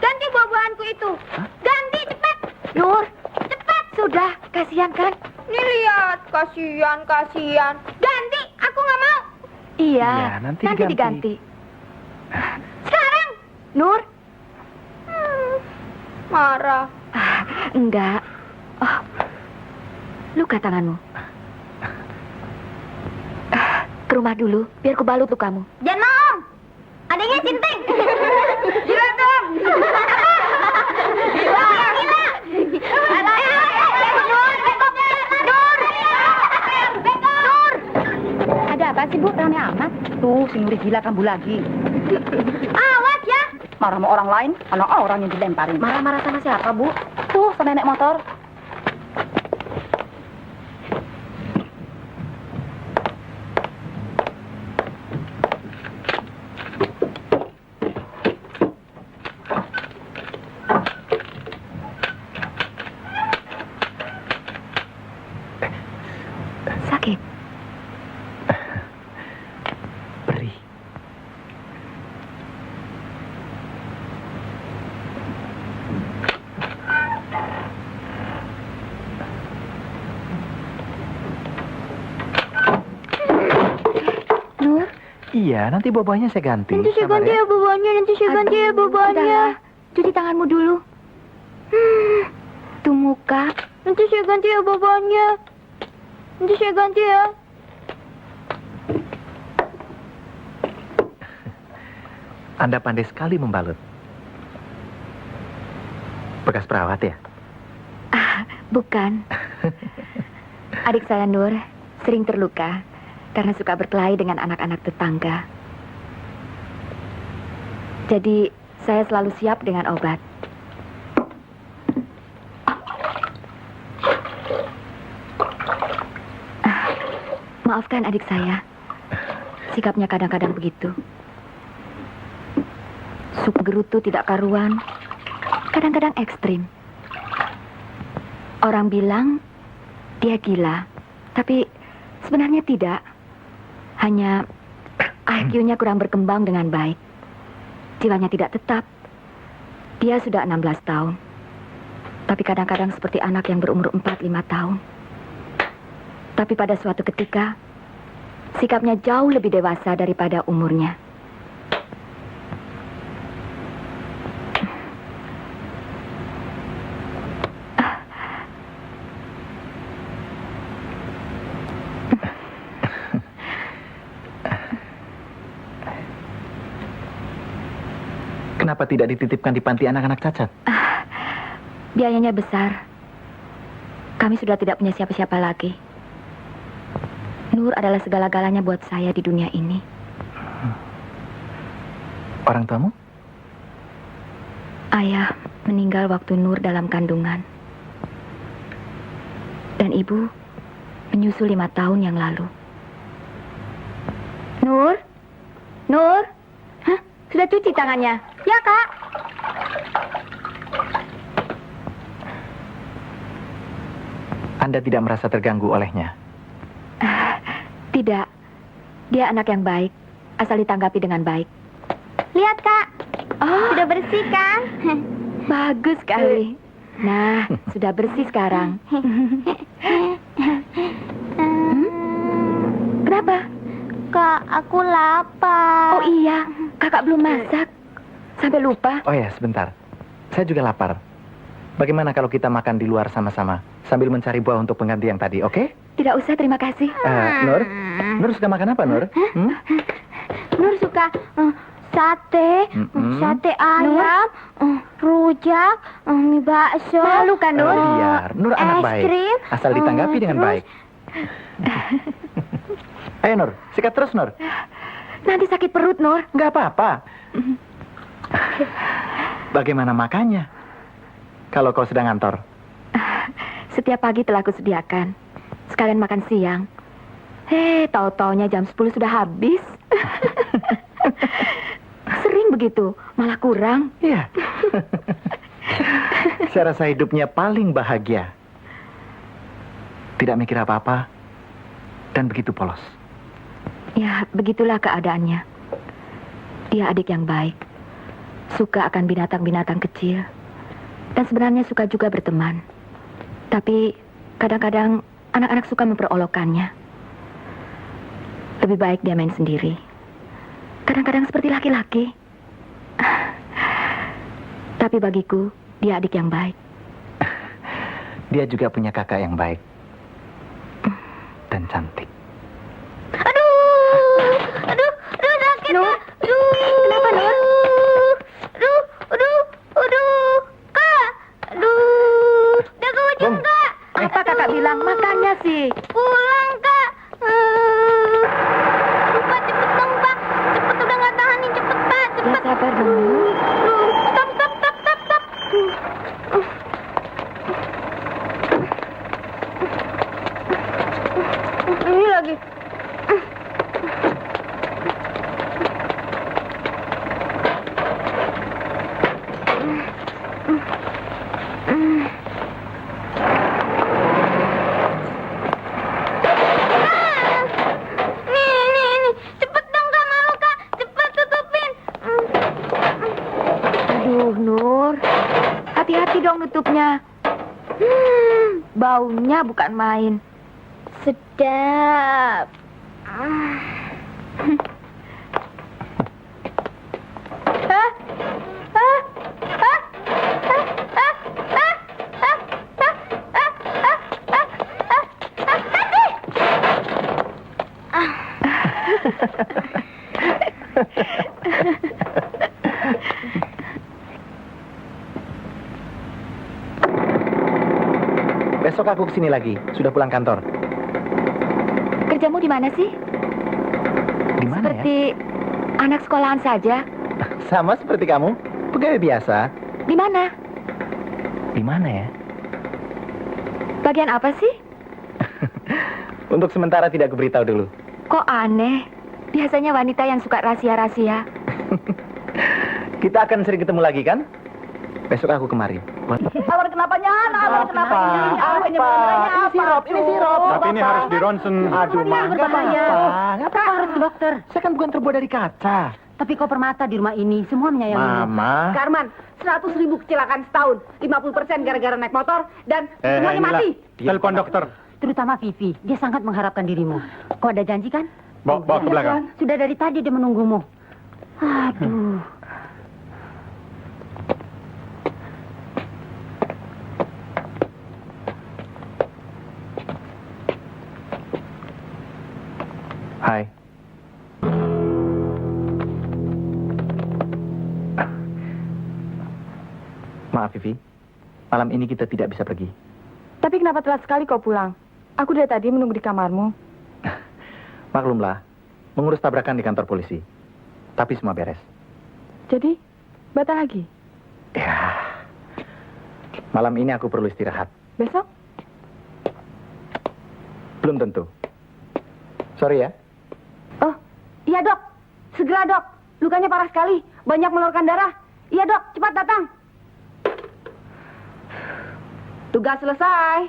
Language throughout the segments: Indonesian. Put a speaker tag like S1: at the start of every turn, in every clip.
S1: Ganti buah-buahanku itu. Ganti cepat. Nur, cepat sudah. Kasihan kan? Nih lihat, kasihan. Ganti, aku nggak mau. Iya,
S2: nanti
S1: diganti. Sekarang, Nur. Marah. Enggak. Oh, luka tanganmu. Ke rumah dulu, biar ku balut lukamu. Jangan mau. Adanya Cinting. Gila dong. Gila. Ada apa sih, Bu? Rame amat.
S3: Tuh, si Nuri gila kambuh lagi.
S1: Awas ya.
S3: Marah sama orang lain, karena orang yang dilemparin.
S1: Marah-marah sama siapa, Bu?
S3: Tuh, sama nenek motor.
S1: Sakit.
S2: Perih.
S1: Nur,
S2: Iya, nanti bobanya saya ganti.
S1: nanti saya
S2: Sabar
S1: ganti ya bebannya,
S3: Udahlah.
S1: Cuci tanganmu dulu. Tuh muka. Nanti saya ganti ya bebannya. Nanti saya ganti ya.
S2: Anda pandai sekali membalut. Bekas perawat ya?
S1: Bukan. Adik saya Nur sering terluka karena suka berkelahi dengan anak-anak tetangga. Jadi saya selalu siap dengan obat. Maafkan adik saya. Sikapnya kadang-kadang begitu. Sup gerutu tidak karuan. Kadang-kadang ekstrim. Orang bilang dia gila, tapi sebenarnya tidak. Hanya IQ-nya kurang berkembang dengan baik. Jiwanya tidak tetap. Dia sudah 16 tahun. Tapi kadang-kadang seperti anak yang berumur 4-5 tahun. Tapi pada suatu ketika, sikapnya jauh lebih dewasa daripada umurnya.
S2: Kenapa tidak dititipkan di panti anak-anak cacat?
S1: Biayanya besar. Kami sudah tidak punya siapa-siapa lagi. Nur adalah segala-galanya buat saya di dunia ini.
S2: Orang tuamu?
S1: Ayah meninggal waktu Nur dalam kandungan. Dan ibu menyusul 5 tahun yang lalu. Nur? Nur? Hah? Sudah cuci tangannya? Ya, Kak.
S2: Anda tidak merasa terganggu olehnya?
S1: Tidak. Dia anak yang baik. Asal ditanggapi dengan baik. Lihat, Kak. Oh, sudah bersih kan? Bagus sekali. Nah, sudah bersih sekarang. Kenapa? Kak, aku lapar. Oh iya, kakak belum masak. Sampai lupa.
S2: Oh ya, sebentar. Saya juga lapar. Bagaimana kalau kita makan di luar sama-sama sambil mencari buah untuk pengganti yang tadi, oke?
S1: Tidak usah, terima kasih.
S2: Nur? Nur suka makan apa, Nur?
S1: Nur suka sate, sate ayam, rujak, mie bakso. Malu kan, Nur?
S2: Biar, Nur anak baik.
S1: Krim,
S2: Asal ditanggapi dengan baik. Ayo, Nur. Sikat terus, Nur.
S1: Nanti sakit perut, Nur.
S2: Nggak apa-apa. Bagaimana makannya? Kalau kau sedang ngantor.
S1: Setiap pagi telah kusediakan. Sekalian makan siang. Tahu-taunya jam 10 sudah habis. Sering begitu, malah kurang.
S2: Iya. Saya rasa hidupnya paling bahagia Tidak mikir apa-apa. Dan begitu polos.
S1: Ya, begitulah keadaannya. Dia adik yang baik. Suka akan binatang-binatang kecil. Dan sebenarnya suka juga berteman. Tapi kadang-kadang anak-anak suka memperolokkannya. Lebih baik dia main sendiri. Kadang-kadang seperti laki-laki. Tapi bagiku, dia adik yang baik.
S2: Dia juga punya kakak yang baik. Dan cantik.
S4: Aduh, sakit,
S1: Nur?
S4: Kak. Aduh.
S1: Kenapa, Nur?
S4: Aduh, Kak. Aduh, jaga ujung,
S2: Bung.
S4: Kak.
S1: Apa kakak bilang? Makannya sih.
S4: Pulang, Kak. Pak, cepet dong, Pak. Cepet, udah nggak tahanin. Cepet, Pak.
S1: Ya
S4: Cepet.
S1: sabar dong, Nur.
S4: Stop. Ini lagi. Nih. Cepet dong, Kak. Malu, Kak. Cepet tutupin.
S1: Aduh, Nur. Hati-hati dong nutupnya. Baunya bukan main.
S4: Sedap.
S2: Besok aku kesini lagi. Sudah pulang kantor.
S1: Kerjamu di mana sih?
S2: Di mana
S1: Seperti anak sekolahan saja.
S2: ya? Sama seperti kamu. Pegawai biasa.
S1: Di mana?
S2: Di mana ya?
S1: Bagian apa sih?
S2: Untuk sementara tidak kuberitahu dulu.
S1: Kok aneh? Biasanya wanita yang suka rahasia-rahasia.
S2: Kita akan sering ketemu lagi kan? Besok aku kemari.
S3: Awal kenapanya? Awal kenapa ini? Awal ini
S2: Ini sirup.
S5: Tapi ini harus di ronsen.
S2: Aduh, Ma.
S3: berbahaya.
S2: Ngapa harus ke dokter? Saya kan bukan terbuat dari kaca.
S3: Tapi kau permata di rumah ini, semua menyayangi.
S2: Mama.
S3: Karman, 100.000 kecelakaan setahun, 50% gara-gara naik motor, dan semuanya mati.
S5: Telepon dokter.
S3: Terutama Vivi, dia sangat mengharapkan dirimu. Kau ada janji kan?
S5: Bawa ke belakang.
S3: Sudah dari tadi dia menunggumu. Aduh.
S2: Hai. Maaf, Vivi. Malam ini kita tidak bisa pergi.
S6: Tapi kenapa telat sekali kau pulang? Aku dari tadi menunggu di kamarmu.
S2: Maklumlah, mengurus tabrakan di kantor polisi. Tapi semua beres.
S6: Jadi, batal lagi?
S2: Ya. Malam ini aku perlu istirahat.
S6: Besok?
S2: Belum tentu. Sorry ya.
S3: Oh, iya dok. Segera dok. Lukanya parah sekali. Banyak mengeluarkan darah. Iya dok, cepat datang. Tugas selesai.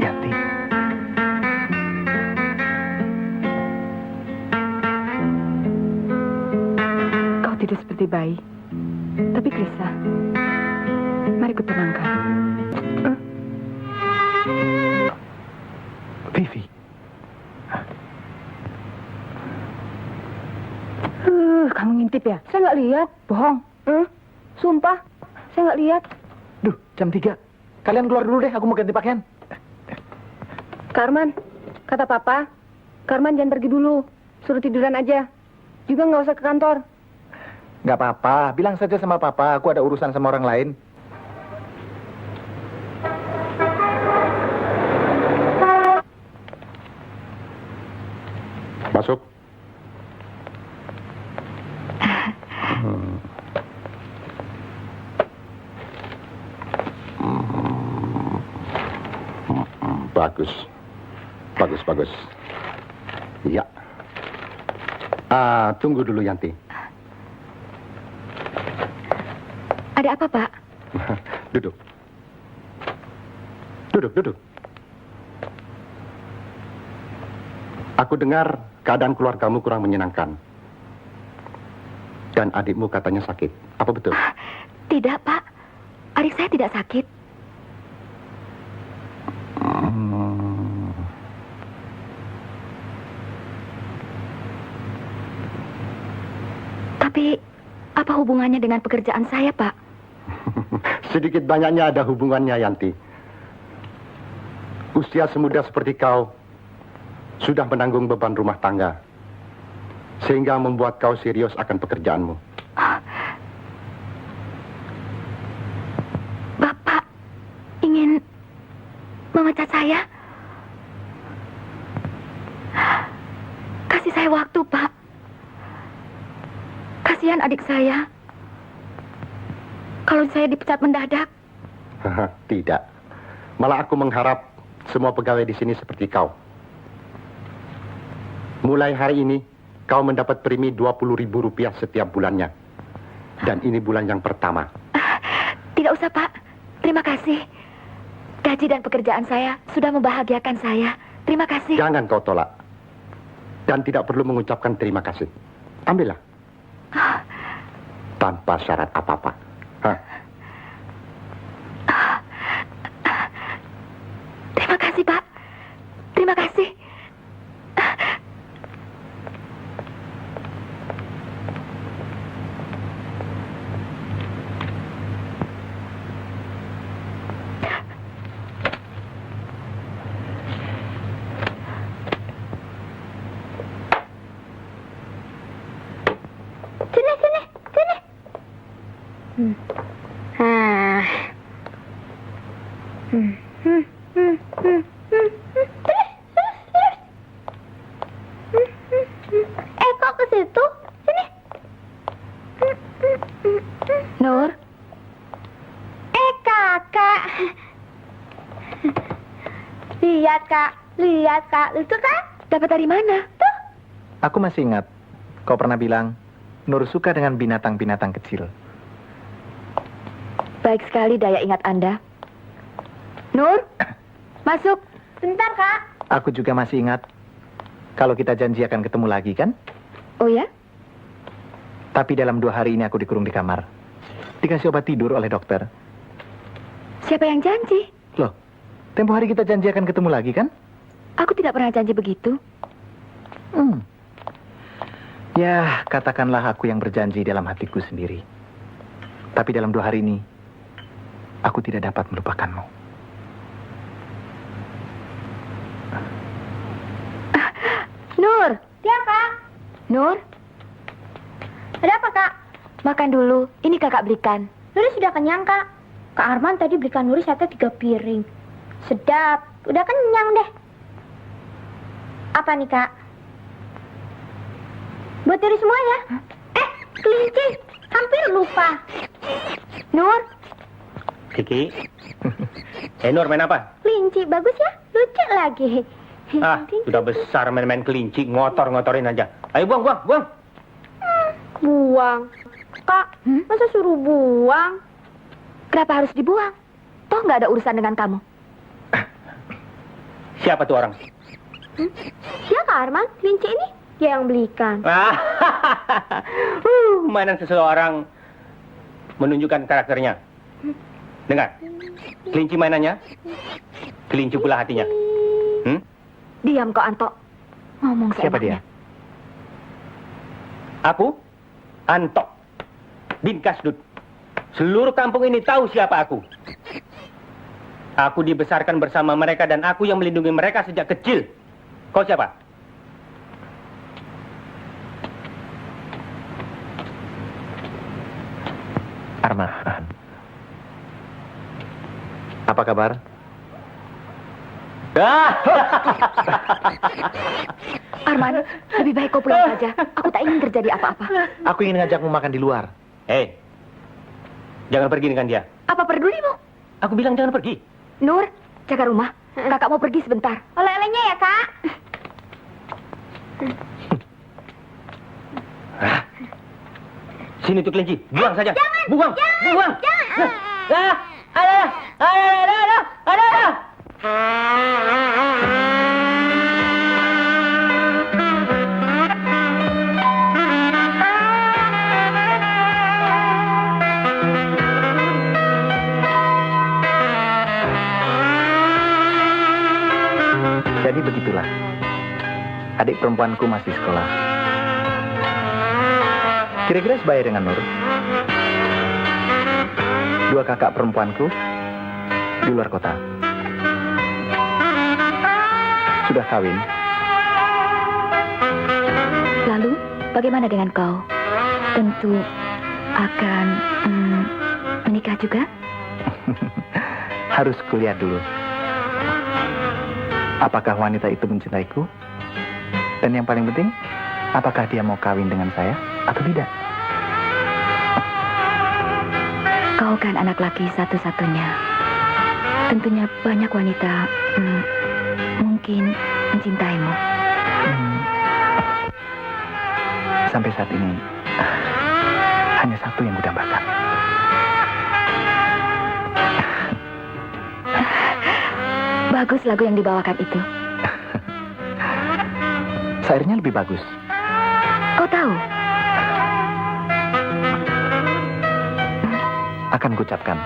S2: Yanti.
S6: Kau tidur seperti bayi. Tapi gelisah. Mari ku tenangkan.
S2: Vivi.
S3: Kamu ngintip ya? Saya nggak lihat. Bohong. Sumpah. Saya nggak lihat.
S2: Duh, jam 3. Kalian keluar dulu deh, aku mau ganti pakaian.
S3: Karman, kata Papa, Karman jangan pergi dulu. Suruh tiduran aja. Juga nggak usah ke kantor.
S2: Nggak apa-apa, bilang saja sama Papa, aku ada urusan sama orang lain.
S5: Masuk. Bagus. Bagus, bagus. Iya. Tunggu dulu, Yanti.
S1: Ada apa, Pak?
S5: Duduk. Duduk. Aku dengar keadaan keluargamu kurang menyenangkan. Dan adikmu katanya sakit. Apa betul?
S1: Tidak, Pak. Adik saya tidak sakit. Tapi, apa hubungannya dengan pekerjaan saya, Pak?
S5: Sedikit banyaknya ada hubungannya, Yanti. Usia semuda seperti kau sudah menanggung beban rumah tangga, sehingga membuat kau serius akan pekerjaanmu.
S1: Bapak ingin memecat saya? Kasih saya waktu, Pak. Kasihan adik saya. Kalau saya dipecat mendadak.
S5: Tidak. Malah aku mengharap semua pegawai di sini seperti kau. Mulai hari ini, kau mendapat premi Rp20.000 setiap bulannya. Dan ini bulan yang pertama.
S1: Tidak usah, Pak. Terima kasih. Gaji dan pekerjaan saya sudah membahagiakan saya. Terima kasih.
S5: Jangan kau tolak. Dan tidak perlu mengucapkan terima kasih. Ambillah. Tanpa syarat apa-apa.
S1: Terima kasih, Pak. Terima kasih.
S4: Kok ke situ? Sini.
S1: Nur,
S4: Kakak. Lihat, Kak. Lihat, Kak. Lucu kan?
S1: dapat dari mana?
S2: Aku masih ingat, kau pernah bilang, Nur suka dengan binatang-binatang kecil.
S1: Baik sekali daya ingat Anda. Nur, masuk.
S4: Bentar, Kak.
S2: Aku juga masih ingat, kalau kita janji akan ketemu lagi kan?
S1: Oh ya?
S2: Tapi dalam 2 hari ini aku dikurung di kamar. Dikasih obat tidur oleh dokter.
S1: Siapa yang janji?
S2: Loh, tempo hari kita janji akan ketemu lagi kan?
S1: Aku tidak pernah janji begitu.
S2: Ya, katakanlah aku yang berjanji dalam hatiku sendiri. Tapi dalam 2 hari ini, aku tidak dapat melupakanmu.
S1: Nur,
S4: Ya, Kak.
S1: Nur,
S4: Ada apa, Kak?
S1: makan dulu. Ini kakak belikan.
S4: Nuri sudah kenyang, Kak. Kak Arman tadi belikan Nuri sate 3 piring. Sedap. Udah kenyang deh. Apa nih, Kak? Buat Nuri semua ya? Kelinci. Hampir lupa.
S1: Nur,
S7: Kiki. Nur main apa?
S4: Kelinci. Bagus ya? Lucu lagi.
S7: Sudah besar main-main kelinci, ngotor-ngotorin aja. Ayo buang.
S4: Buang. Kak, masa suruh buang?
S1: kenapa harus dibuang? Toh nggak ada urusan dengan kamu.
S7: Siapa tuh orang?
S4: Ya, Kak Arman. Kelinci ini dia yang belikan.
S7: Mainan seseorang menunjukkan karakternya. Dengar, kelinci mainannya, kelinci pula hatinya.
S1: Diam kau, Anto. Ngomong
S2: Siapa
S1: seenaknya.
S2: dia?
S7: Aku, Anto, bin Kasdut. Seluruh kampung ini tahu siapa aku. Aku dibesarkan bersama mereka dan aku yang melindungi mereka sejak kecil. Kau siapa?
S2: Arman. Apa kabar?
S1: Arman, lebih baik kau pulang saja. Aku tak ingin terjadi apa-apa.
S2: Aku ingin ngajakmu makan di luar.
S7: Hei, jangan pergi dengan dia.
S1: Apa pedulimu?
S7: Aku bilang jangan pergi.
S1: Nur, jaga rumah. Kakak mau pergi sebentar.
S4: Oleh-olehnya ya, Kak.
S7: Sini tuh kelinci, buang saja.
S4: Jangan,
S7: buang,
S4: jangan,
S7: buang.
S4: jangan.
S7: Ada.
S2: Jadi begitulah. Adik perempuanku masih sekolah. Kira-kira sebaya dengan Nur. Dua kakak perempuanku di luar kota. Sudah kawin.
S1: Lalu, bagaimana dengan kau? Tentu akan menikah juga?
S2: Harus kuliah dulu. Apakah wanita itu mencintaiku? Dan yang paling penting, apakah dia mau kawin dengan saya atau tidak?
S1: Kau kan anak laki satu-satunya. Tentunya banyak wanita mungkin mencintaimu.
S2: Sampai saat ini, hanya satu yang kudambakan.
S1: Bagus lagu yang dibawakan itu.
S2: Syairnya lebih bagus.
S1: Kau tahu?
S2: Akan kucapkan.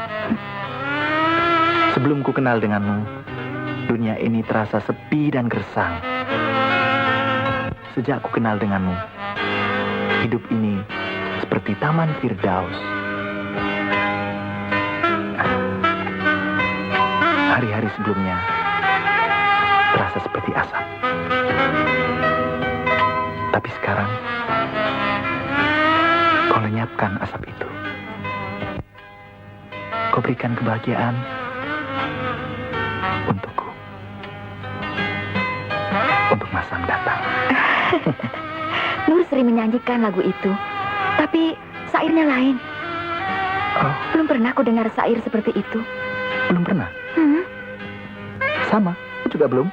S2: Sebelum ku kenal denganmu, dunia ini terasa sepi dan gersang. Sejak ku kenal denganmu, hidup ini seperti taman Firdaus. Hari-hari sebelumnya terasa seperti asap. Tapi sekarang, kau lenyapkan asap itu. Kau berikan kebahagiaan untukku. Untuk masa mendatang.
S1: Nur sering menyanyikan lagu itu, tapi syairnya lain.
S2: Oh,
S1: Belum pernah aku dengar syair seperti itu.
S2: belum pernah? Sama, aku juga belum.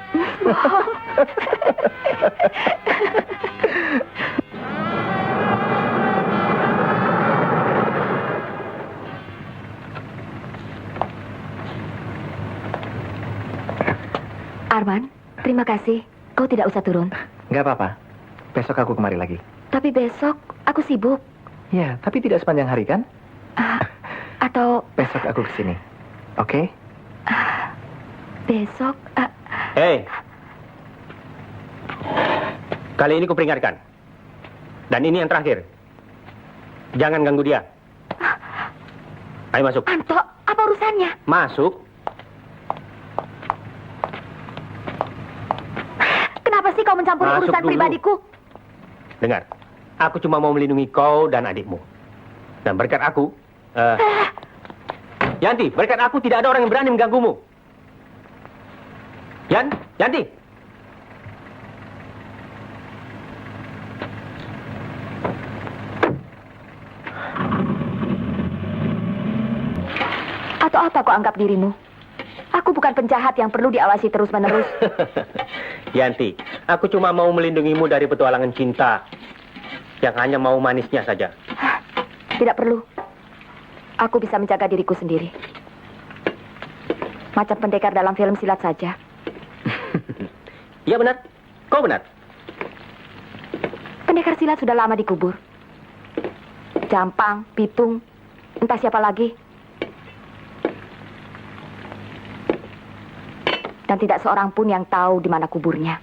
S1: Arman, terima kasih. Kau tidak usah turun.
S2: Nggak apa-apa. Besok aku kemari lagi.
S1: Tapi besok aku sibuk.
S2: Ya, tapi tidak sepanjang hari kan?
S1: Atau
S2: Besok aku kesini. Oke?
S1: besok...
S7: Hei, kali ini kuperingatkan. Dan ini yang terakhir. Jangan ganggu dia. Ayo masuk.
S1: Anto, apa urusannya?
S7: Masuk.
S1: Kenapa sih kau mencampuri
S7: Masuk
S1: urusan
S7: dulu.
S1: pribadiku?
S7: Dengar, aku cuma mau melindungi kau dan adikmu. Dan berkat aku, Yanti, berkat aku tidak ada orang yang berani mengganggumu. Yanti.
S1: Atau apa kau anggap dirimu? Aku bukan penjahat yang perlu diawasi terus-menerus.
S7: Yanti, aku cuma mau melindungimu dari petualangan cinta yang hanya mau manisnya saja.
S1: Tidak perlu. Aku bisa menjaga diriku sendiri. Macam pendekar dalam film silat saja.
S7: Iya benar, kau benar.
S1: Pendekar silat sudah lama dikubur. Jampang, Pitung, entah siapa lagi. Dan tidak seorang pun yang tahu di mana kuburnya.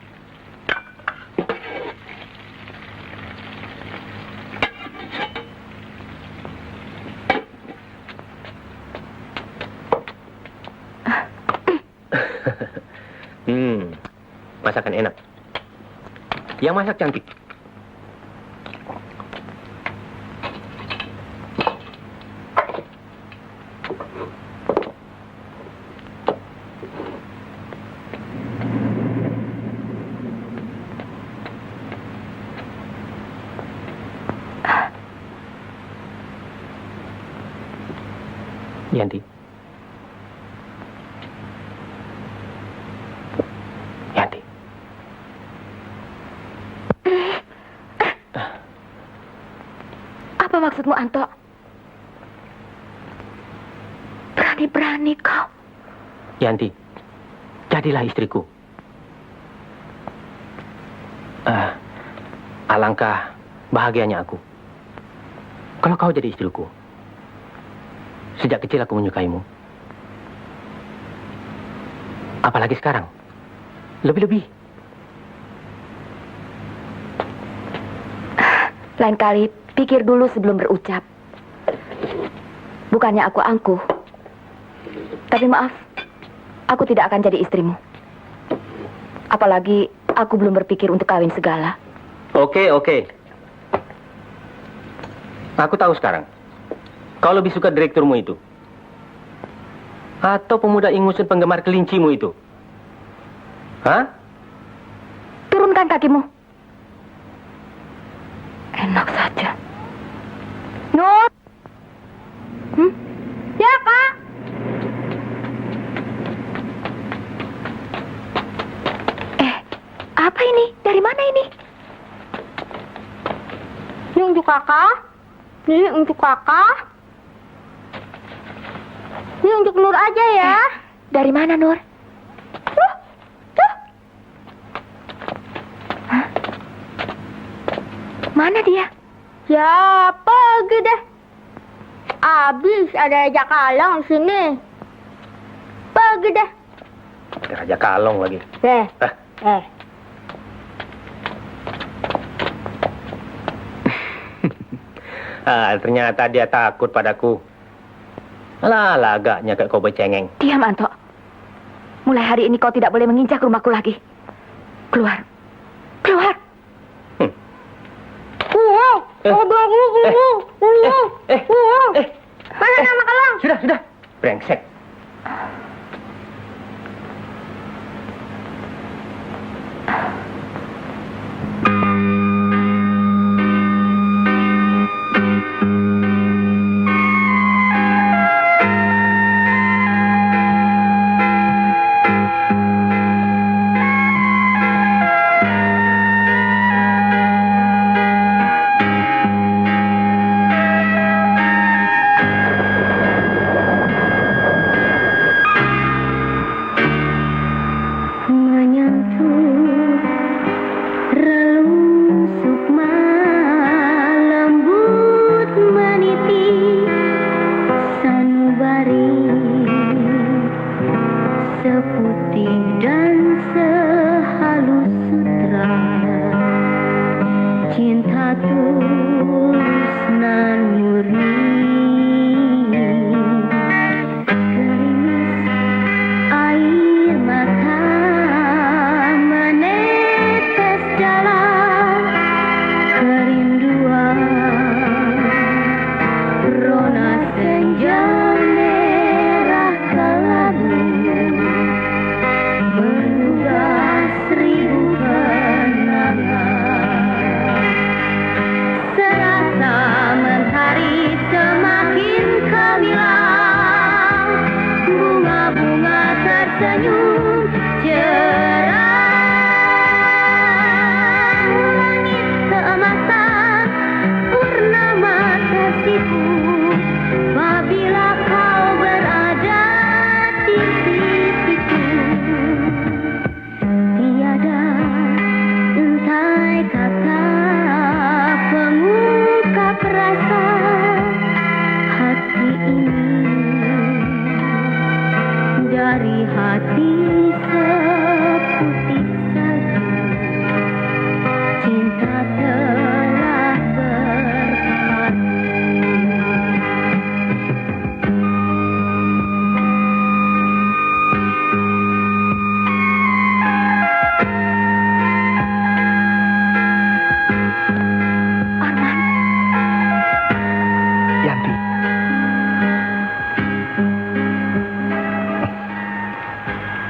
S7: masakan enak. Yang masak cantik. Yanti. Yanti.
S1: Apa maksudmu, Anto? Berani-berani kau.
S7: Yanti, jadilah istriku. Alangkah bahagianya aku kalau kau jadi istriku. Sejak kecil aku menyukaimu. Apalagi sekarang. Lebih-lebih.
S1: Lain kali, pikir dulu sebelum berucap. Bukannya aku angkuh. Tapi maaf, aku tidak akan jadi istrimu. Apalagi aku belum berpikir untuk kawin segala.
S7: Oke. Aku tahu sekarang. Kau lebih suka direkturmu itu. Atau pemuda ingusun penggemar kelincimu itu. Hah?
S1: Turunkan kakimu. Enak saja. Nur!
S4: Ya, Kak.
S1: Apa ini? Dari mana ini?
S4: Ini untuk Kakak. Ini untuk Kakak. Ini untuk Nur aja ya.
S1: Dari mana, Nur?
S4: Tuh.
S1: Hah? Mana dia?
S4: Ya, pergi deh. Abis ada Raja Kalong sini. Pergi deh.
S7: Raja Kalong lagi. Ternyata dia takut padaku. Alah, agaknya kayak kau bercengeng.
S1: Diam, Anto. Mulai hari ini kau tidak boleh menginjak rumahku lagi. Keluar. Keluar.
S4: Mana nama Kalong?
S7: Sudah. Brengsek.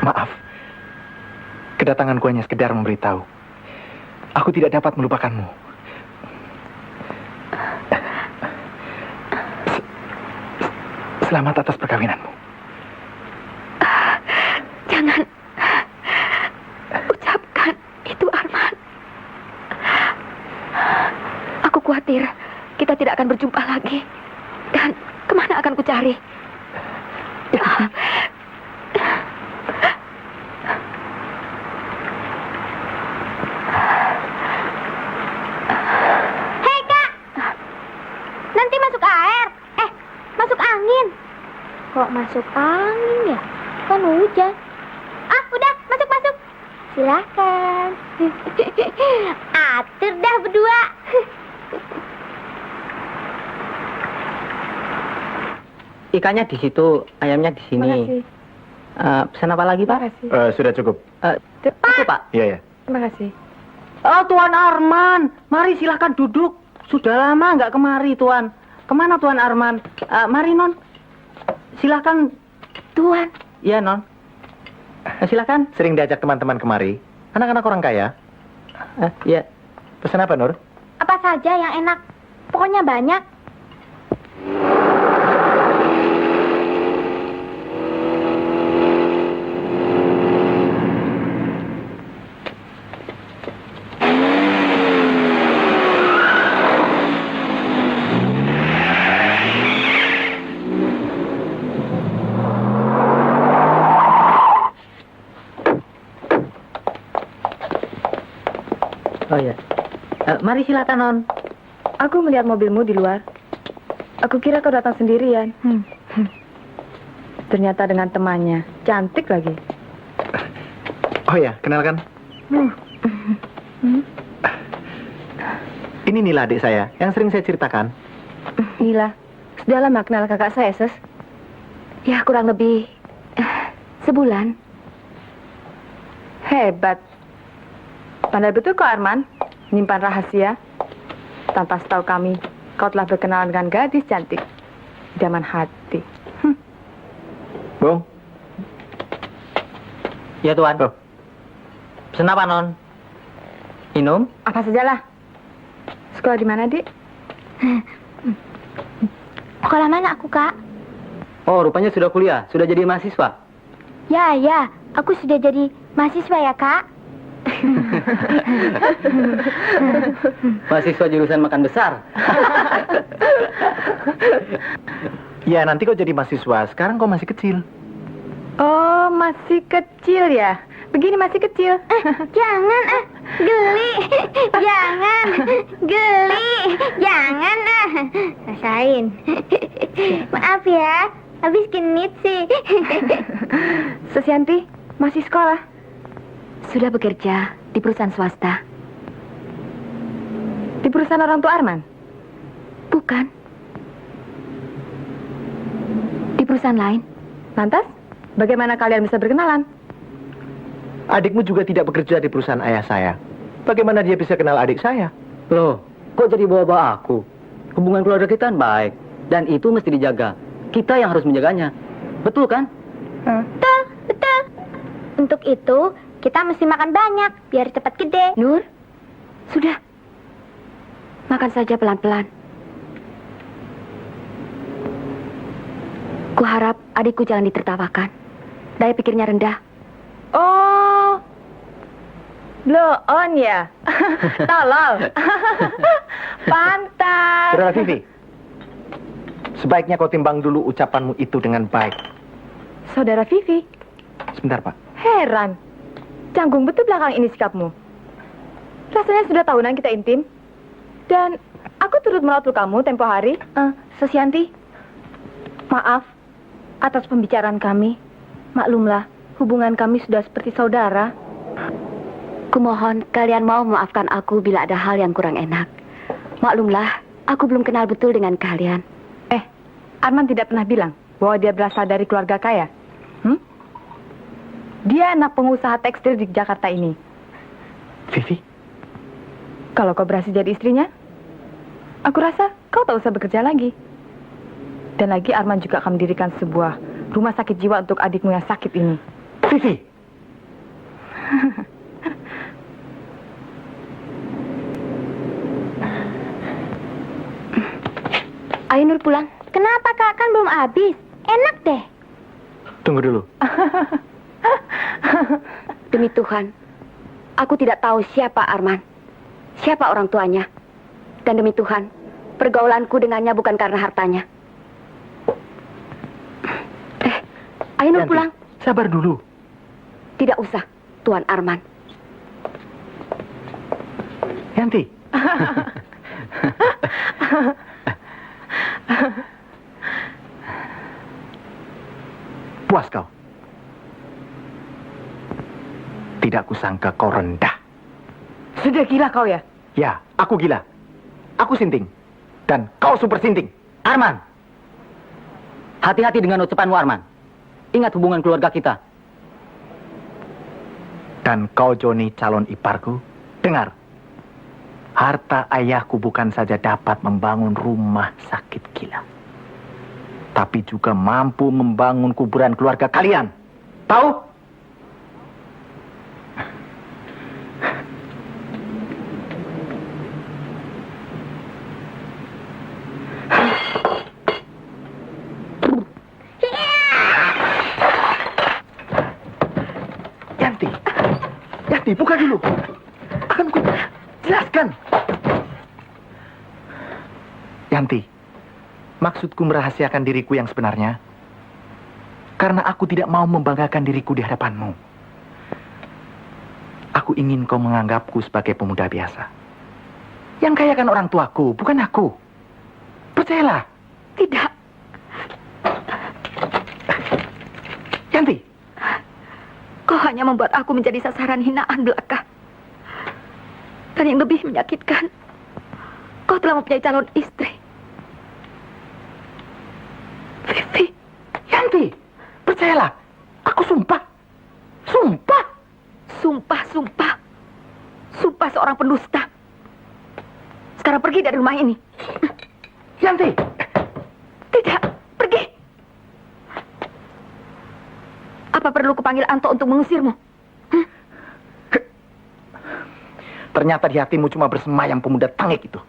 S2: Maaf. Kedatanganku hanya sekedar memberitahu. Aku tidak dapat melupakanmu. Selamat atas perkawinanmu.
S1: Jangan ucapkan itu, Arman. Aku khawatir kita tidak akan berjumpa lagi. Dan kemana akan ku cari?
S4: Hei Kak, nanti masuk air. Masuk angin. Kok masuk angin ya? Kan hujan. Ah, udah, masuk. Silakan. Atur dah berdua.
S7: Ikannya di situ, ayamnya di sini.
S6: Makasih.
S7: Pesan apa lagi, Pak?
S6: Makasih.
S2: Sudah cukup.
S7: Cukup, Pak.
S2: Iya, ya.
S6: Terima kasih.
S7: Oh, Tuan Arman. Mari silakan duduk. Sudah lama nggak kemari, Tuan. Kemana Tuan Arman? Mari, Non. Silakan.
S1: Tuan,
S7: Iya, Non. Silakan.
S2: Sering diajak teman-teman kemari. Anak-anak orang kaya.
S7: Iya.
S2: Pesan apa, Nur?
S4: Apa saja yang enak. Pokoknya banyak.
S7: Oh iya. Mari silakan, Non.
S6: Aku melihat mobilmu di luar. Aku kira kau datang sendirian. Ternyata dengan temannya. Cantik lagi.
S2: Oh ya, kenalkan. Ini Nila, adik saya, yang sering saya ceritakan.
S6: Nila, sudah lama kenal kakak saya, Ses.
S1: ya kurang lebih sebulan.
S6: Hebat. Pandai betul kau, Arman. Menyimpan rahasia. Tanpa setahu kami, kau telah berkenalan dengan gadis cantik. Idaman hati.
S2: Bung.
S7: Ya, Tuan.
S2: Oh.
S7: Pesan apa, Non? Minum?
S6: Apa sajalah. Sekolah di mana, Dik?
S4: Sekolah mana aku, Kak?
S7: Oh, rupanya sudah kuliah. Sudah jadi mahasiswa.
S4: Ya. Aku sudah jadi mahasiswa ya, Kak.
S7: Mahasiswa jurusan makan besar.
S2: Ya, nanti kau jadi mahasiswa. Sekarang kau masih kecil.
S6: Oh, masih kecil ya? Begini masih kecil.
S4: Jangan, geli. Jangan, geli. Jangan, rasain. Maaf ya, habis genit sih.
S6: Susianti, masih sekolah?
S1: Sudah bekerja di perusahaan swasta.
S6: Di perusahaan orang tua Arman?
S1: Bukan. Di perusahaan lain.
S6: Lantas, bagaimana kalian bisa berkenalan?
S2: Adikmu juga tidak bekerja di perusahaan ayah saya. Bagaimana dia bisa kenal adik saya?
S7: Loh, kok jadi bawa-bawa aku? Hubungan keluarga kita kan baik. Dan itu mesti dijaga. Kita yang harus menjaganya. Betul kan?
S4: Betul. Untuk itu, kita mesti makan banyak, biar cepat gede.
S1: Nur, sudah. Makan saja pelan-pelan. Kuharap adikku jangan ditertawakan. Daya pikirnya rendah.
S6: Oh, blow on ya? Tolol. Pantas.
S2: Saudara Vivi, sebaiknya kau timbang dulu ucapanmu itu dengan baik.
S6: Saudara Vivi,
S2: Sebentar, Pak.
S6: heran. Canggung betul belakang ini sikapmu. Rasanya sudah tahunan kita intim. Dan aku turut merawat lukamu tempo hari. Susianti, maaf atas pembicaraan kami. Maklumlah, hubungan kami sudah seperti saudara.
S1: Kumohon kalian mau memaafkan aku bila ada hal yang kurang enak. Maklumlah, aku belum kenal betul dengan kalian.
S6: Arman tidak pernah bilang bahwa dia berasal dari keluarga kaya. Dia anak pengusaha tekstil di Jakarta ini.
S2: Vivi,
S6: Kalau kau berhasil jadi istrinya, aku rasa kau tak usah bekerja lagi. Dan lagi Arman juga akan mendirikan sebuah rumah sakit jiwa untuk adikmu yang sakit ini.
S2: Vivi,
S1: Ayo Nur pulang.
S4: Kenapa Kak? Kan belum habis. Enak deh.
S2: Tunggu dulu.
S1: Demi Tuhan, aku tidak tahu siapa Arman, siapa orang tuanya. Dan demi Tuhan, pergaulanku dengannya bukan karena hartanya. Ayo Nur
S2: Yanti,
S1: pulang.
S2: sabar dulu.
S1: Tidak usah, Tuan Arman.
S2: Yanti. Puas kau? Tidak kusangka kau rendah.
S6: Sudah gila kau ya?
S2: Ya, aku gila. Aku sinting. Dan kau super sinting.
S7: Arman. Hati-hati dengan ucapanmu, Arman. Ingat hubungan keluarga kita.
S2: Dan kau Joni calon iparku. Dengar. Harta ayahku bukan saja dapat membangun rumah sakit gila. Tapi juga mampu membangun kuburan keluarga kalian. Tahu? Yanti. Yanti, buka dulu. Akan ku jelaskan. Yanti, maksudku merahasiakan diriku yang sebenarnya karena aku tidak mau membanggakan diriku di hadapanmu. Aku ingin kau menganggapku sebagai pemuda biasa. Yang kaya kan orang tuaku, bukan aku. Percayalah.
S1: Tidak.
S2: Yanti.
S1: Kau hanya membuat aku menjadi sasaran hinaan belaka. Dan yang lebih menyakitkan, kau telah mempunyai calon istri. Vivi.
S2: Yanti, percayalah. Aku sumpah. Sumpah.
S1: Sumpah, sumpah. Sumpah seorang pendusta. Sekarang pergi dari rumah ini.
S2: Yanti.
S1: Tidak, pergi. Apa perlu kupanggil Anto untuk mengusirmu?
S2: Ternyata di hatimu cuma bersemayam pemuda tangik itu.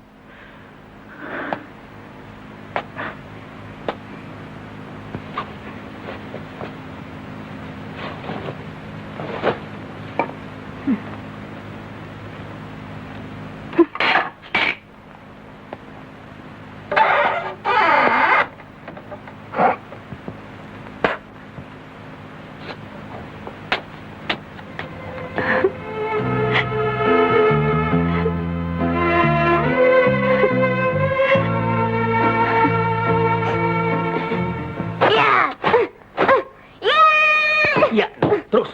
S7: Iya, terus.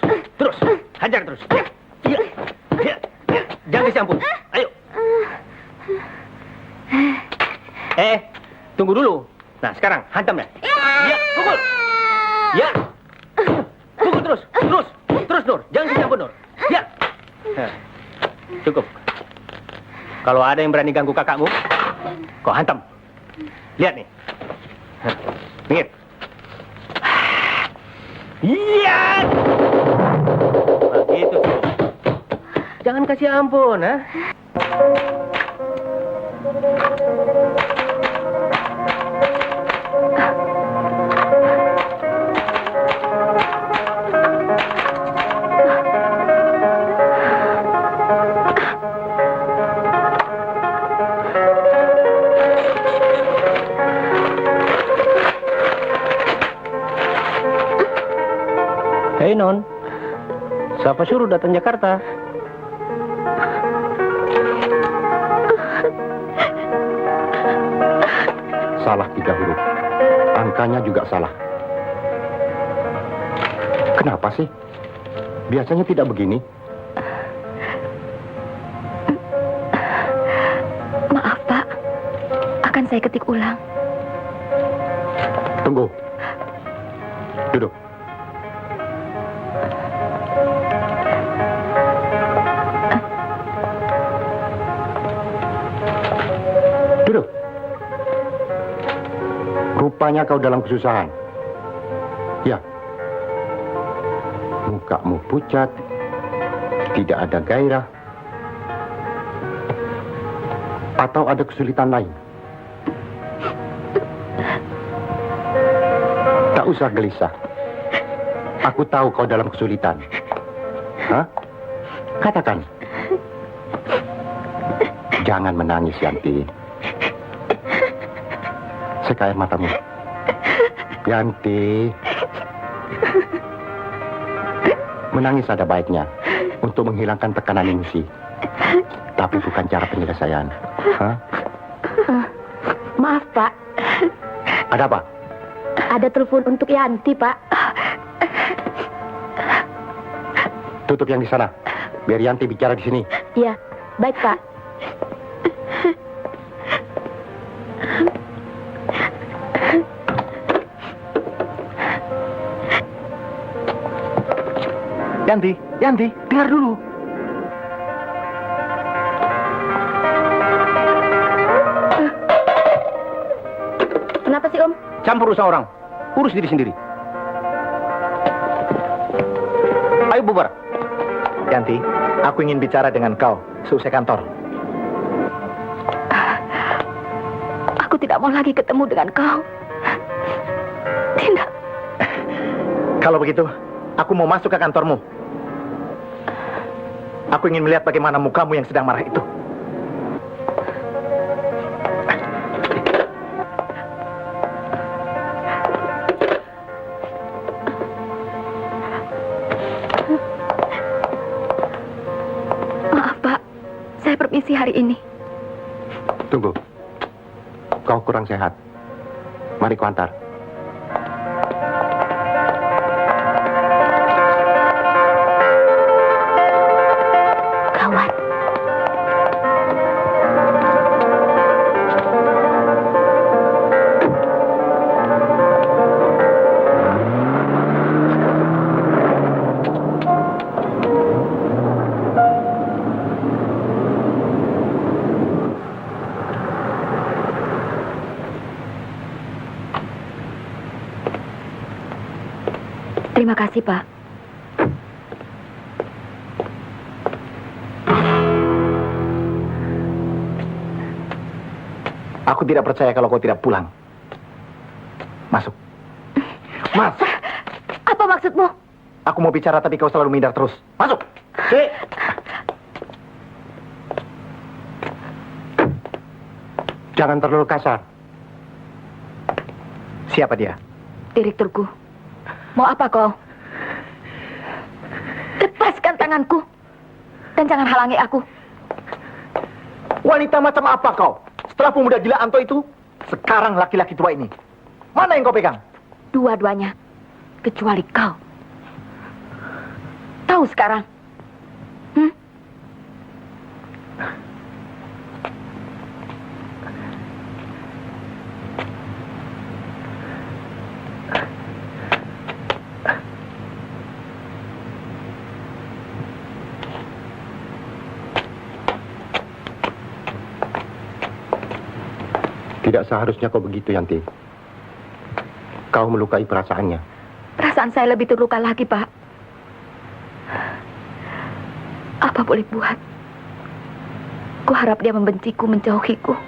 S7: Hajar terus. Iya. Jangan kasih ampun. Ayo. Tunggu dulu. Nah, sekarang hantam ya. Iya, pukul. Ya. Pukul terus. Terus, Nur. Jangan kasih ampun, Nur. Ya. Nah, cukup. Kalau ada yang berani ganggu kakakmu, kau hantam. Lihat nih. Minggir. Iya. Begitu tuh. Jangan kasih ampun, ha? Hei Non, siapa suruh datang Jakarta?
S5: Salah 3 huruf. Angkanya juga salah. Kenapa sih? Biasanya tidak begini.
S1: Maaf, Pak. Akan saya ketik ulang.
S5: Tunggu. Duduk. Duduk. Rupanya kau dalam kesusahan. Ya. Mukamu pucat, tidak ada gairah, atau ada kesulitan lain? Tak usah gelisah. Aku tahu kau dalam kesulitan. Hah? Katakan. Jangan menangis, Yanti. Seka air matamu. Yanti. Menangis ada baiknya untuk menghilangkan tekanan emosi. Tapi bukan cara penyelesaian. Hah?
S4: Maaf, Pak.
S5: Ada apa?
S4: Ada telepon untuk Yanti, Pak.
S5: Tutup yang di sana. Biar Yanti bicara di sini.
S4: Iya, baik, Pak.
S2: Yanti, dengar dulu.
S4: Kenapa sih, Om?
S7: Campur urusan orang. Urus diri sendiri. Ayo bubar.
S2: Yanti, aku ingin bicara dengan kau seusai kantor.
S1: Aku tidak mau lagi ketemu dengan kau. Tidak.
S2: Kalau begitu, aku mau masuk ke kantormu. Aku ingin melihat bagaimana mukamu yang sedang marah itu.
S1: Maaf, Pak. Saya permisi hari ini.
S5: Tunggu. Kau kurang sehat. Mari ku antar.
S1: Gawat. Terima kasih, Pak.
S2: Aku tidak percaya kalau kau tidak pulang. Masuk. Masuk.
S1: Apa maksudmu?
S2: Aku mau bicara tapi kau selalu menghindar terus. Masuk. Si.
S5: Jangan terlalu kasar.
S2: Siapa dia?
S1: Direkturku. Mau apa kau? Lepaskan tanganku. Dan jangan halangi aku.
S2: Wanita macam apa kau? Setelah pemuda gila Anto itu, sekarang laki-laki tua ini. Mana yang kau pegang?
S1: Dua-duanya. Kecuali kau. Tahu sekarang?
S5: Tidak seharusnya kau begitu, Yanti. Kau melukai perasaannya.
S1: Perasaan saya lebih terluka lagi, Pak. Apa boleh buat? Ku harap dia membenciku, menjauhiku.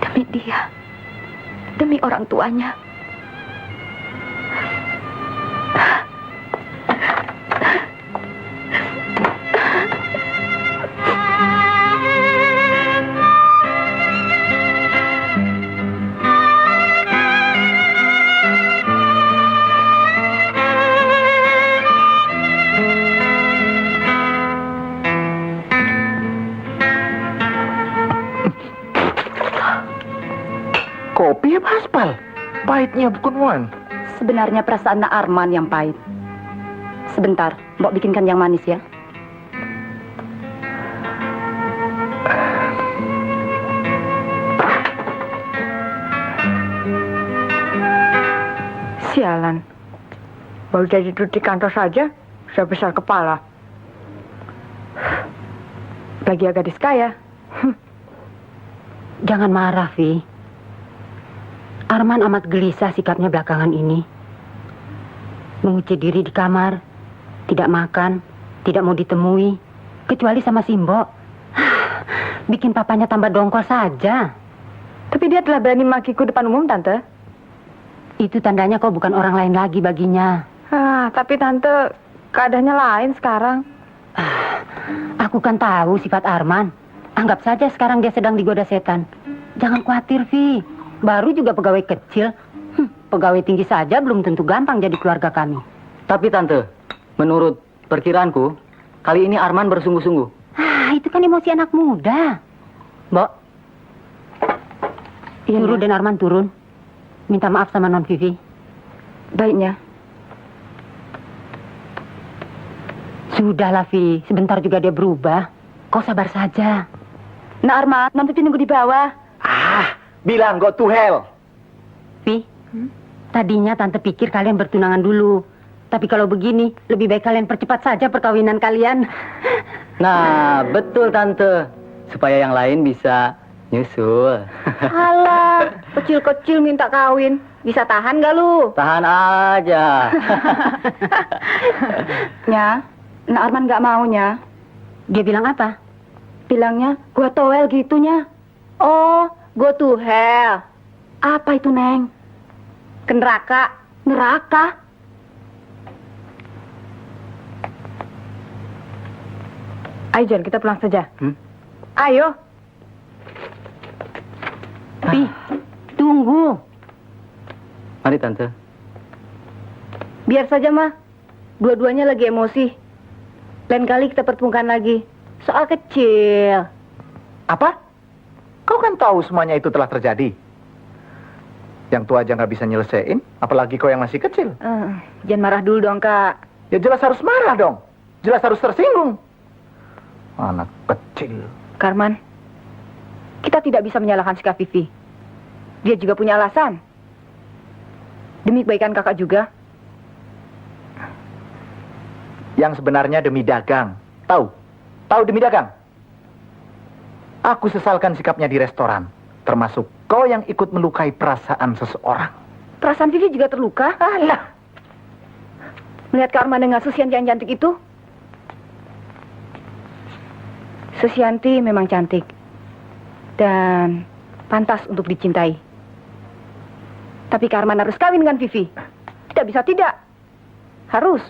S1: Demi dia. Demi orang tuanya.
S2: Kopi apa aspal? Pahitnya bukan Wan.
S3: Sebenarnya perasaan Arman yang pahit. Sebentar, Mbok bikinkan yang manis ya.
S6: Sialan. Baru jadi duduk di kantor saja, sudah besar kepala. Lagi gadis kaya.
S3: Jangan marah, Vi. Arman amat gelisah sikapnya belakangan ini. Mengunci diri di kamar, tidak makan, Tidak mau ditemui, kecuali sama Simbo. Bikin papanya tambah dongkol saja.
S6: Tapi dia telah berani memakiku depan umum, Tante.
S3: Itu tandanya kau bukan orang lain lagi baginya.
S6: Tapi Tante, keadaannya lain sekarang.
S3: Aku kan tahu sifat Arman. Anggap saja sekarang dia sedang digoda setan. Jangan khawatir, Vi. Baru juga pegawai kecil. Pegawai tinggi saja belum tentu gampang jadi keluarga kami.
S7: Tapi Tante, menurut perkiraanku, kali ini Arman bersungguh-sungguh.
S3: Itu kan emosi anak muda. Mbok. Suruh dan Arman turun. Minta maaf sama Non Vivi.
S6: Baiknya.
S3: Sudahlah, Vi. Sebentar juga dia berubah. Kau sabar saja.
S6: Nah, Arman, Non Vivi nunggu di bawah.
S2: Bilang go to hell.
S3: Vi, tadinya Tante pikir kalian bertunangan dulu. Tapi kalau begini, lebih baik kalian percepat saja perkawinan kalian.
S7: Nah, betul Tante. Supaya yang lain bisa nyusul.
S6: Alah, kecil-kecil minta kawin. Bisa tahan gak lu?
S7: Tahan aja.
S6: Nya, Nah Arman gak maunya.
S3: Dia bilang apa?
S6: Bilangnya, gua towel gitunya. Oh, go to hell. Apa itu, Neng? Ke neraka. Neraka? Ayo, John, kita pulang saja. Ayo.
S3: Vi, tunggu.
S7: Mari Tante.
S6: Biar saja, Ma. Dua-duanya lagi emosi. Lain kali kita pertemukan lagi. Soal kecil.
S2: Apa? Kau kan tahu semuanya itu telah terjadi. Yang tua aja nggak bisa nyelesain, apalagi kau yang masih kecil.
S6: Jangan marah dulu dong, Kak.
S2: Ya jelas harus marah dong. Jelas harus tersinggung. Anak kecil.
S6: Karman, kita tidak bisa menyalahkan sikap Vivi. Dia juga punya alasan. Demi kebaikan kakak juga.
S2: Yang sebenarnya demi dagang. Tahu? Tahu demi dagang? Aku sesalkan sikapnya di restoran. Termasuk kau yang ikut melukai perasaan seseorang.
S6: Perasaan Vivi juga terluka.
S2: Alah.
S6: Melihat Karman dengan Susianti yang cantik itu. Susianti memang cantik. Dan pantas untuk dicintai. Tapi Karman harus kawin dengan Vivi. Tidak bisa tidak. Harus.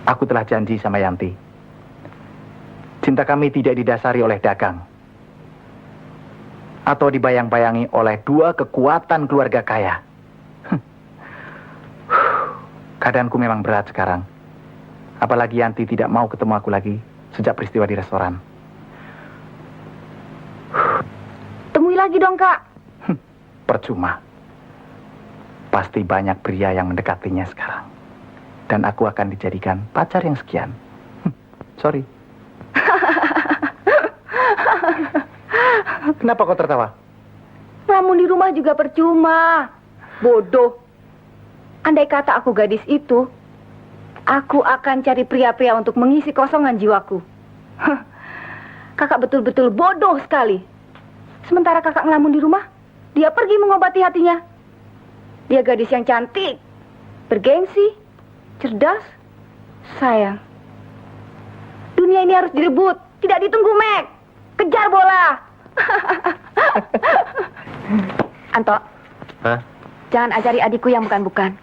S2: Aku telah janji sama Yanti. Cinta kami tidak didasari oleh dagang. Atau dibayang-bayangi oleh dua kekuatan keluarga kaya. Keadaanku memang berat sekarang. Apalagi Yanti tidak mau ketemu aku lagi sejak peristiwa di restoran.
S6: Temui lagi dong, Kak.
S2: Percuma. Pasti banyak pria yang mendekatinya sekarang. Dan aku akan dijadikan pacar yang sekian. Sorry. Kenapa kau tertawa?
S6: Ngelamun di rumah juga percuma. Bodoh. Andai kata aku gadis itu, aku akan cari pria-pria untuk mengisi kosongan jiwaku. Kakak betul-betul bodoh sekali. Sementara kakak ngelamun di rumah, dia pergi mengobati hatinya. Dia gadis yang cantik, bergengsi, cerdas, sayang. Dunia ini harus direbut, tidak ditunggu, Meg. Kejar bola.
S1: Anto,
S7: Hah?
S1: jangan ajari adikku yang bukan-bukan.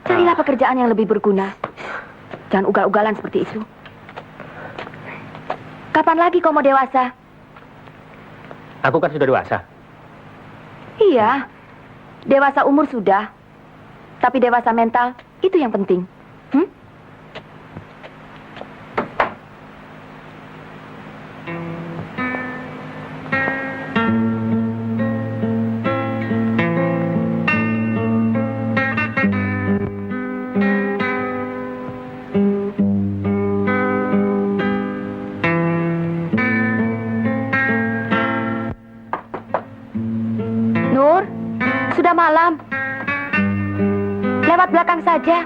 S1: Carilah pekerjaan yang lebih berguna. Jangan ugal-ugalan seperti itu. Kapan lagi kau mau dewasa?
S7: Aku kan sudah dewasa.
S1: Iya, dewasa umur sudah. Tapi dewasa mental, itu yang penting. Nur, sudah malam. Lewat belakang saja.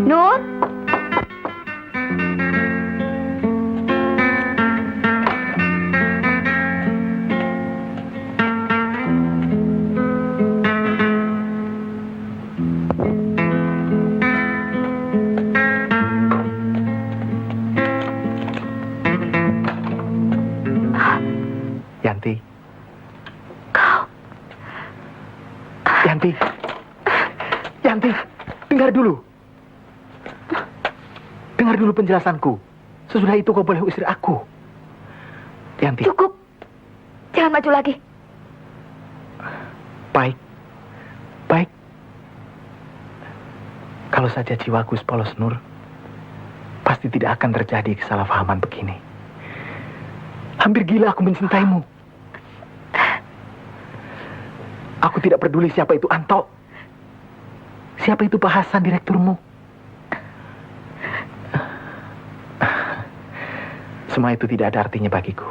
S1: Nur?
S2: Yanti. Kau. Yanti. Yanti, dengar dulu. Dengar dulu penjelasanku. Sesudah itu kau boleh usir aku. Yanti.
S1: Cukup. Jangan maju lagi.
S2: Baik. Baik. Kalau saja jiwaku sepolos Nur, pasti tidak akan terjadi kesalahpahaman begini. Hampir gila aku mencintaimu. Aku tidak peduli siapa itu Anto. Siapa itu Pak Hasan, direkturmu. Semua itu tidak ada artinya bagiku.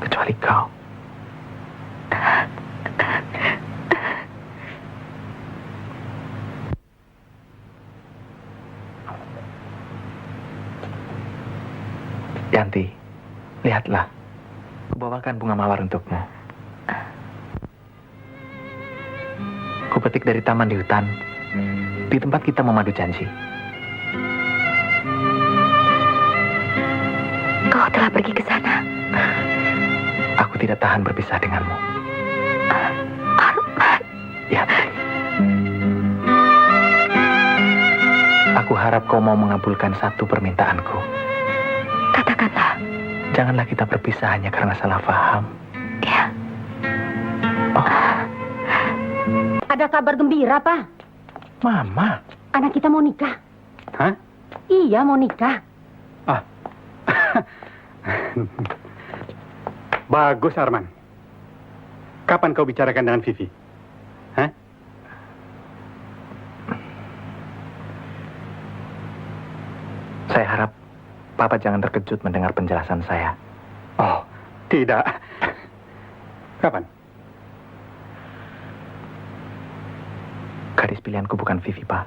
S2: Kecuali kau. Yanti, lihatlah. Kubawakan bunga mawar untukmu. Kupetik dari taman di hutan, di tempat kita memadu janji.
S1: Kau telah pergi ke sana.
S2: Aku tidak tahan berpisah denganmu.
S1: Arman.
S2: Yanti. Aku harap kau mau mengabulkan satu permintaanku.
S1: Katakanlah.
S2: Janganlah kita berpisah hanya karena salah paham.
S1: Ya.
S2: Oh,
S3: Ada kabar gembira, Pak.
S2: Mama.
S3: Anak kita mau nikah.
S5: Hah?
S3: Iya, mau nikah.
S5: Ah. Bagus, Arman. Kapan kau bicarakan dengan Vivi? Hah?
S2: Saya harap Papa jangan terkejut mendengar penjelasan saya.
S5: Oh, tidak. Kapan?
S2: Gadis pilihanku bukan Vivi, Pak.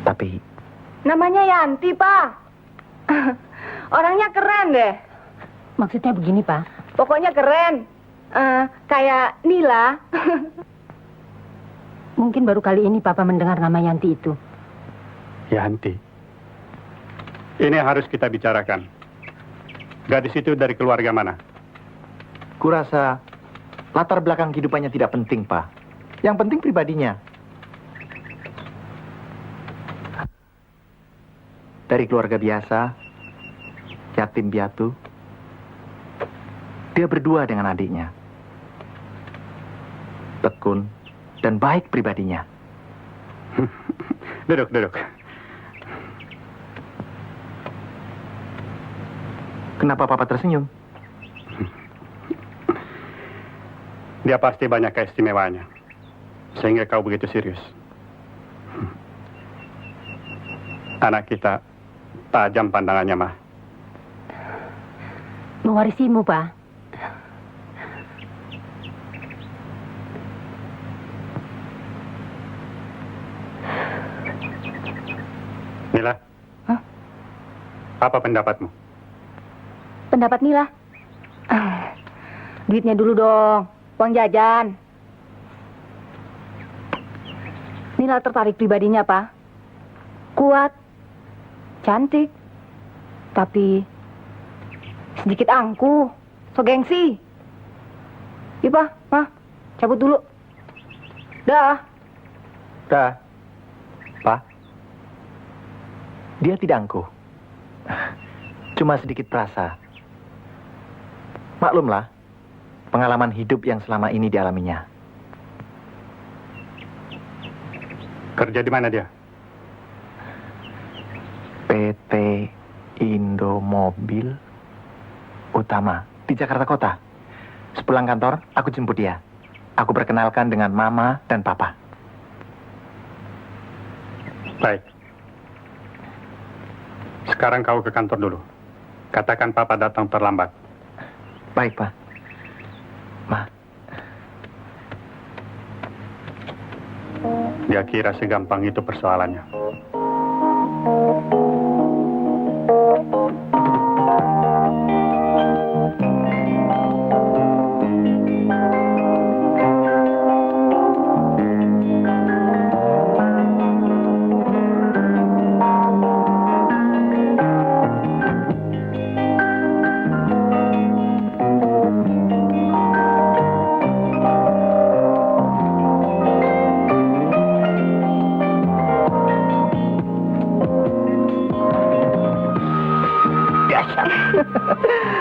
S2: Tapi
S6: Namanya Yanti, Pak. Orangnya keren deh.
S3: Maksudnya begini, Pak.
S6: Pokoknya keren. Kayak Nila.
S3: Mungkin baru kali ini Papa mendengar nama Yanti itu.
S5: Yanti. Ini yang harus kita bicarakan. Gadis itu dari keluarga mana?
S2: kurasa latar belakang kehidupannya tidak penting, Pak. Yang penting pribadinya. Dari keluarga biasa, yatim piatu, dia berdua dengan adiknya. Tekun dan baik pribadinya.
S5: Duduk, duduk.
S2: Kenapa Papa tersenyum?
S5: Dia pasti banyak keistimewaannya. Sehingga kau begitu serius. Anak kita tajam pandangannya, Mah.
S3: Mewarisimu, Pak.
S5: Nila.
S6: Hah?
S5: Apa pendapatmu?
S6: Pendapat Nila? Duitnya dulu dong, uang jajan. Nila tertarik pribadinya, Pak. Kuat, cantik, tapi sedikit angkuh, so gengsi. Iya, Pak, Mah, cabut dulu. Dah.
S2: Dah. Pak. Dia tidak angkuh. Cuma sedikit perasa. Maklumlah, pengalaman hidup yang selama ini dialaminya.
S5: Kerja di mana dia?
S2: PT Indomobil Utama di Jakarta Kota. Sepulang kantor, aku jemput dia. Aku perkenalkan dengan Mama dan Papa.
S5: Baik. Sekarang kau ke kantor dulu. Katakan Papa datang terlambat.
S2: Baik, Pak. Ma.
S5: Dia kira segampang itu persoalannya.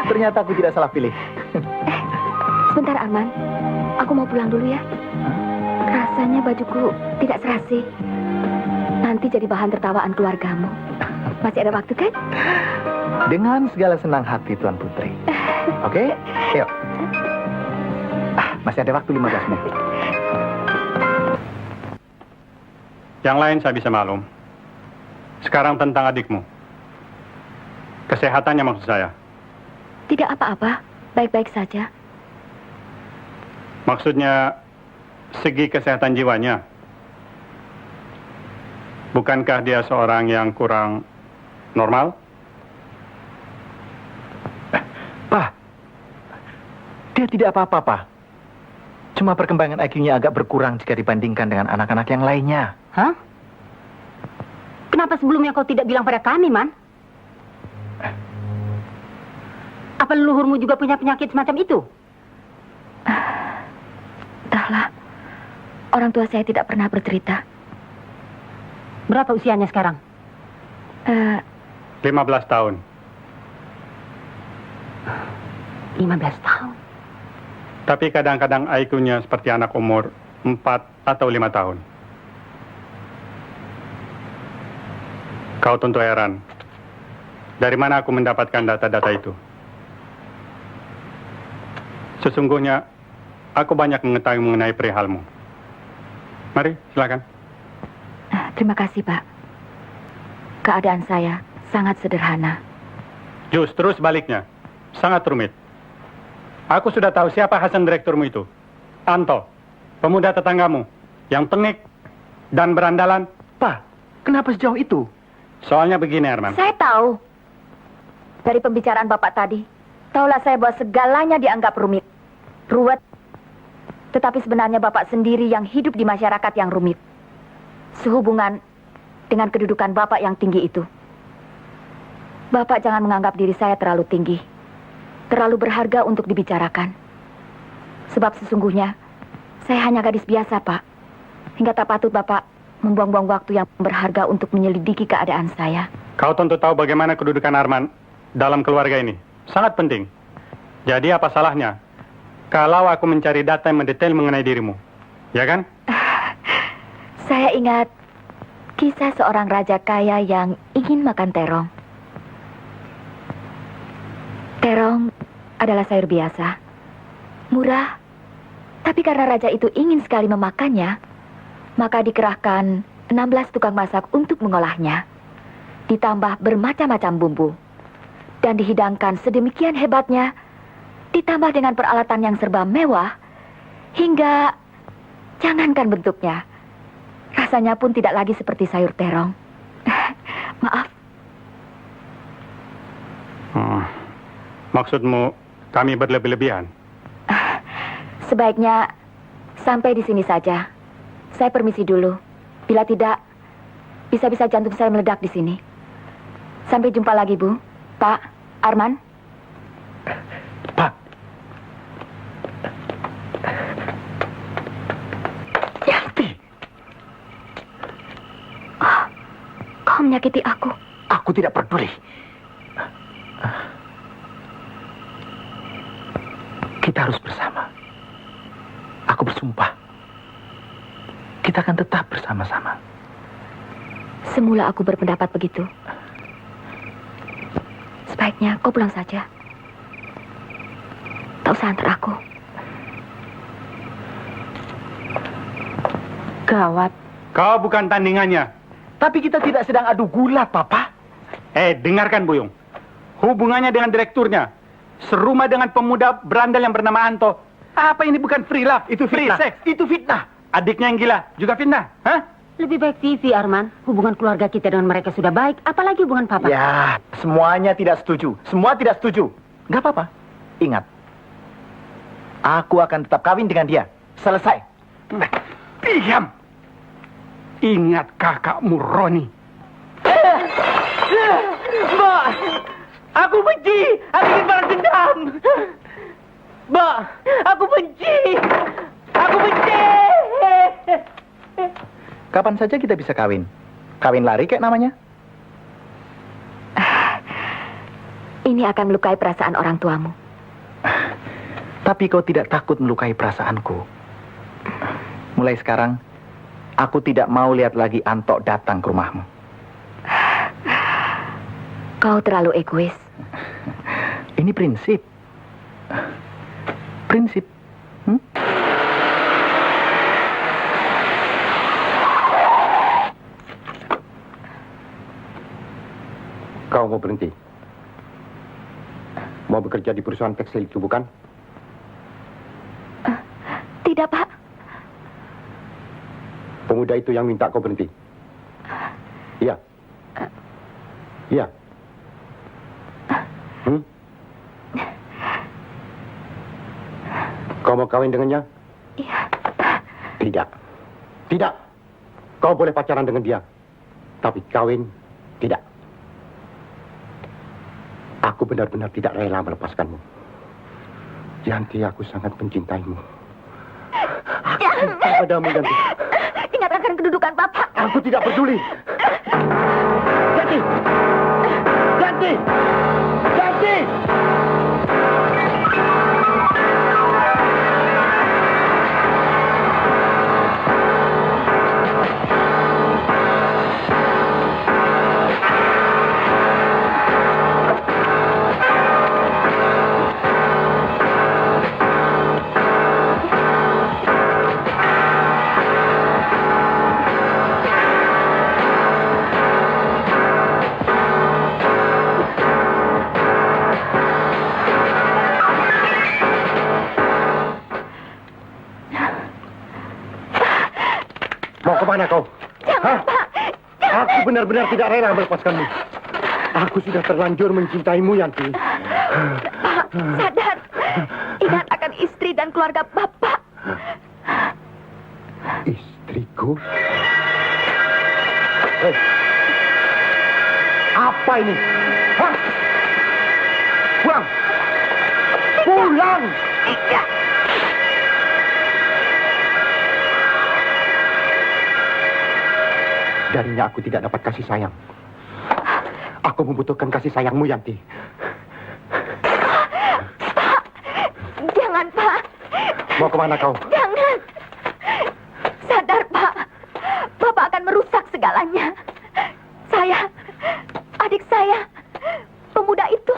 S2: Ternyata aku tidak salah pilih.
S1: Sebentar, Arman. Aku mau pulang dulu ya. Rasanya bajuku tidak serasi. Nanti jadi bahan tertawaan keluargamu. Masih ada waktu kan?
S2: Dengan segala senang hati, Tuan Putri. Oke, yuk. Masih ada waktu 15 menit.
S8: Yang lain saya bisa maklum. Sekarang tentang adikmu. Kesehatannya maksud saya.
S1: Tidak apa-apa. Baik-baik saja.
S8: Maksudnya segi kesehatan jiwanya. Bukankah dia seorang yang kurang normal?
S2: Pak, dia tidak apa-apa, Pak. Cuma perkembangan IQ-nya agak berkurang jika dibandingkan dengan anak-anak yang lainnya.
S3: Hah? Kenapa sebelumnya kau tidak bilang pada kami, Man? Apa leluhurmu juga punya penyakit semacam itu?
S1: Entahlah. Orang tua saya tidak pernah bercerita.
S3: Berapa usianya sekarang?
S8: 15 tahun.
S3: 15 tahun.
S8: Tapi kadang-kadang IQ-nya seperti anak umur 4 atau 5 tahun. Kau tentu heran. Dari mana aku mendapatkan data-data itu? Sesungguhnya, aku banyak mengetahui mengenai perihalmu. Mari, silakan.
S1: Terima kasih, Pak. Keadaan saya sangat sederhana.
S8: Justru sebaliknya, sangat rumit. Aku sudah tahu siapa Hasan direkturmu itu. Anto, pemuda tetanggamu, yang tengik dan berandalan.
S2: Pak, kenapa sejauh itu?
S8: Soalnya begini, Arman.
S1: Saya tahu. Dari pembicaraan Bapak tadi, tahulah saya bahwa segalanya dianggap rumit. Ruwet. Tetapi sebenarnya Bapak sendiri yang hidup di masyarakat yang rumit. Sehubungan dengan kedudukan Bapak yang tinggi itu. Bapak jangan menganggap diri saya terlalu tinggi. Terlalu berharga untuk dibicarakan. Sebab sesungguhnya, saya hanya gadis biasa, Pak. Hingga tak patut Bapak membuang-buang waktu yang berharga untuk menyelidiki keadaan saya.
S8: Kau tentu tahu bagaimana kedudukan Arman dalam keluarga ini. Sangat penting. Jadi apa salahnya kalau aku mencari data yang mendetail mengenai dirimu? Ya kan?
S1: Saya ingat kisah seorang raja kaya yang ingin makan terong. Terong adalah sayur biasa, murah, tapi karena raja itu ingin sekali memakannya, maka dikerahkan 16 tukang masak untuk mengolahnya. Ditambah bermacam-macam bumbu. Dan dihidangkan sedemikian hebatnya, ditambah dengan peralatan yang serba mewah, hingga jangankan bentuknya, rasanya pun tidak lagi seperti sayur terong. Maaf.
S8: Maksudmu kami berlebih-lebihan?
S1: Sebaiknya sampai di sini saja. Saya permisi dulu. Bila tidak, bisa-bisa jantung saya meledak di sini. Sampai jumpa lagi, Bu. Pak, Arman.
S2: Pak. Yanti.
S1: Oh, kau menyakiti aku.
S2: Aku tidak peduli. Kita harus bersama. Aku bersumpah. Kita akan tetap bersama-sama.
S1: Semula aku berpendapat begitu. Sebaiknya kau pulang saja. Tak usah antar aku.
S3: Gawat.
S8: Kau bukan tandingannya.
S2: Tapi kita tidak sedang adu gulat, Papa.
S8: Dengarkan, Buyung. Hubungannya dengan direkturnya serumah dengan pemuda berandal yang bernama Anto. Apa ini bukan free love?
S2: Itu fitnah.
S8: Free sex.
S2: Itu fitnah.
S8: Adiknya yang gila juga fitnah, hah?
S3: Lebih baik TV, Arman. Hubungan keluarga kita dengan mereka sudah baik. Apalagi hubungan Papa.
S2: Ya, semuanya tidak setuju. Semua tidak setuju. Nggak apa-apa. Ingat. Aku akan tetap kawin dengan dia. Selesai.
S8: Diam. Ingat kakakmu Roni.
S7: Mbak, aku benci. Aku ingin balas dendam. Mbak, aku benci. Aku benci.
S2: Kapan saja kita bisa kawin? Kawin lari kayak namanya?
S1: Ini akan melukai perasaan orang tuamu.
S2: Tapi kau tidak takut melukai perasaanku. Mulai sekarang, aku tidak mau lihat lagi Anto datang ke rumahmu.
S1: Kau terlalu egois.
S2: Ini prinsip. Prinsip.
S5: Kau mau berhenti? Mau bekerja di perusahaan tekstil itu, bukan?
S1: Tidak, Pak.
S5: Pemuda itu yang minta kau berhenti. Iya. Iya. Kau mau kawin dengannya?
S1: Iya.
S5: Tidak. Tidak. Kau boleh pacaran dengan dia. Tapi kawin, tidak. Aku benar-benar tidak rela melepaskanmu. Yanti, aku sangat mencintaimu. Aku cinta padamu, Yanti.
S1: Ingatkan kedudukan Bapak.
S5: Aku tidak peduli. Yanti! Yanti! Yanti! Mau kemana kau?
S1: Jangan, Pak.
S5: Aku benar-benar tidak rela melepaskanmu. Aku sudah terlanjur mencintaimu, Yanti.
S1: Pak, sadar. Ingat akan istri dan keluarga Bapak.
S5: Istriku? Hei, apa ini? Hah? Pulang! Pulang! Darinya aku tidak dapat kasih sayang. Aku membutuhkan kasih sayangmu, Yanti.
S1: Pak, jangan, Pak.
S5: Mau kemana kau?
S1: Jangan. Sadar, Pak. Bapak akan merusak segalanya. Saya, adik saya, pemuda itu,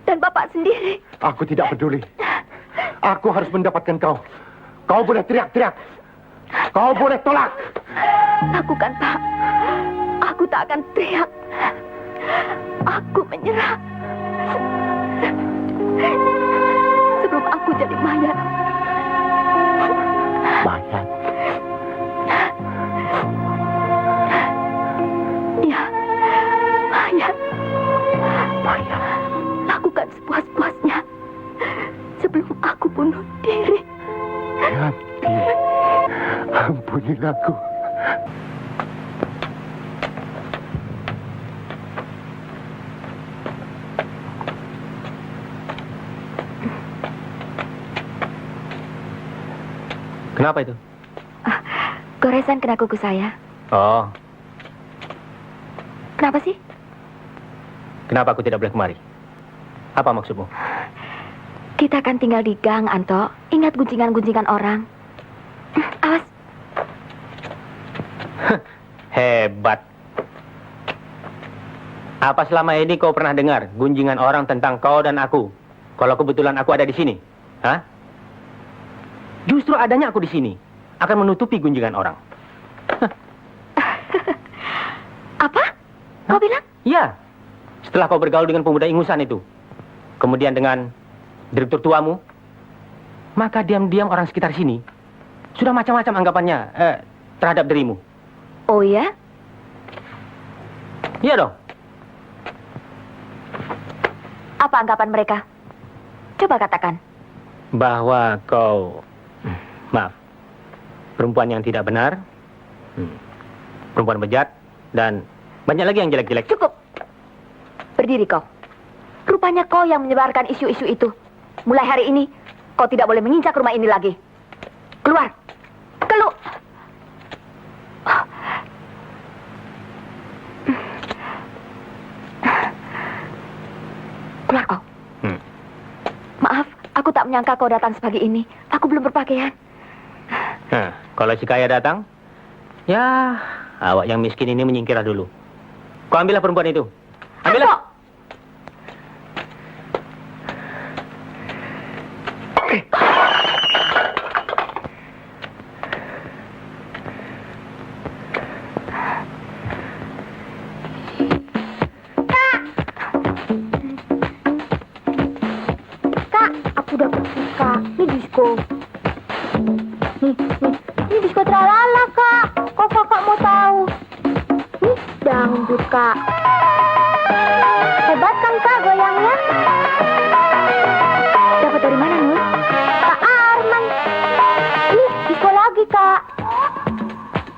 S1: dan Bapak sendiri.
S5: Aku tidak peduli. Aku harus mendapatkan kau. Kau boleh teriak-teriak. Kau boleh tolak.
S1: Lakukan, Pak. Aku tak akan teriak. Aku menyerah. Sebelum aku jadi mayat.
S5: Mayat?
S1: Ya, mayat.
S5: Mayat?
S1: Lakukan sepuas-puasnya. Sebelum aku bunuh diri.
S5: Yanti, ampunilah aku.
S7: Kenapa itu?
S1: Goresan kena kuku saya.
S7: Oh,
S1: Kenapa sih?
S7: kenapa aku tidak boleh kemari? Apa maksudmu?
S1: Kita kan tinggal di gang, Anto. Ingat guncingan-guncingan orang. Awas.
S7: Hebat. Apa selama ini kau pernah dengar gunjingan orang tentang kau dan aku? Kalau kebetulan aku ada di sini, hah? Justru adanya aku di sini akan menutupi gunjingan orang.
S1: Apa? Kau bilang?
S7: Ya, setelah kau bergaul dengan pemuda ingusan itu, kemudian dengan direktur tuamu, maka diam-diam orang sekitar sini sudah macam-macam anggapannya terhadap dirimu.
S1: Oh ya?
S7: Iya dong.
S1: Apa anggapan mereka? Coba katakan.
S7: Bahwa kau, maaf, perempuan yang tidak benar, perempuan bejat, dan banyak lagi yang jelek-jelek.
S1: Cukup. Berdiri kau. Rupanya kau yang menyebarkan isu-isu itu. Mulai hari ini, kau tidak boleh menginjak rumah ini lagi. Keluar. Keluar. Keluar kau.
S7: Hmm.
S1: Maaf, aku tak menyangka kau datang sepagi ini. Aku belum berpakaian.
S7: Nah, kalau si kaya datang, ya awak yang miskin ini menyingkirlah dulu. Kau ambillah perempuan itu. Ambillah.
S4: Kak, aku dapat suka. Ini disko. Nih. Ini disko tralala, Kak. Kok kakak mau tahu? Nih, dangdut, Kak. Hebat kan, Kak, goyangnya?
S1: Dapat dari mana, Nur?
S4: Kak Arman. Nih, disko lagi, Kak.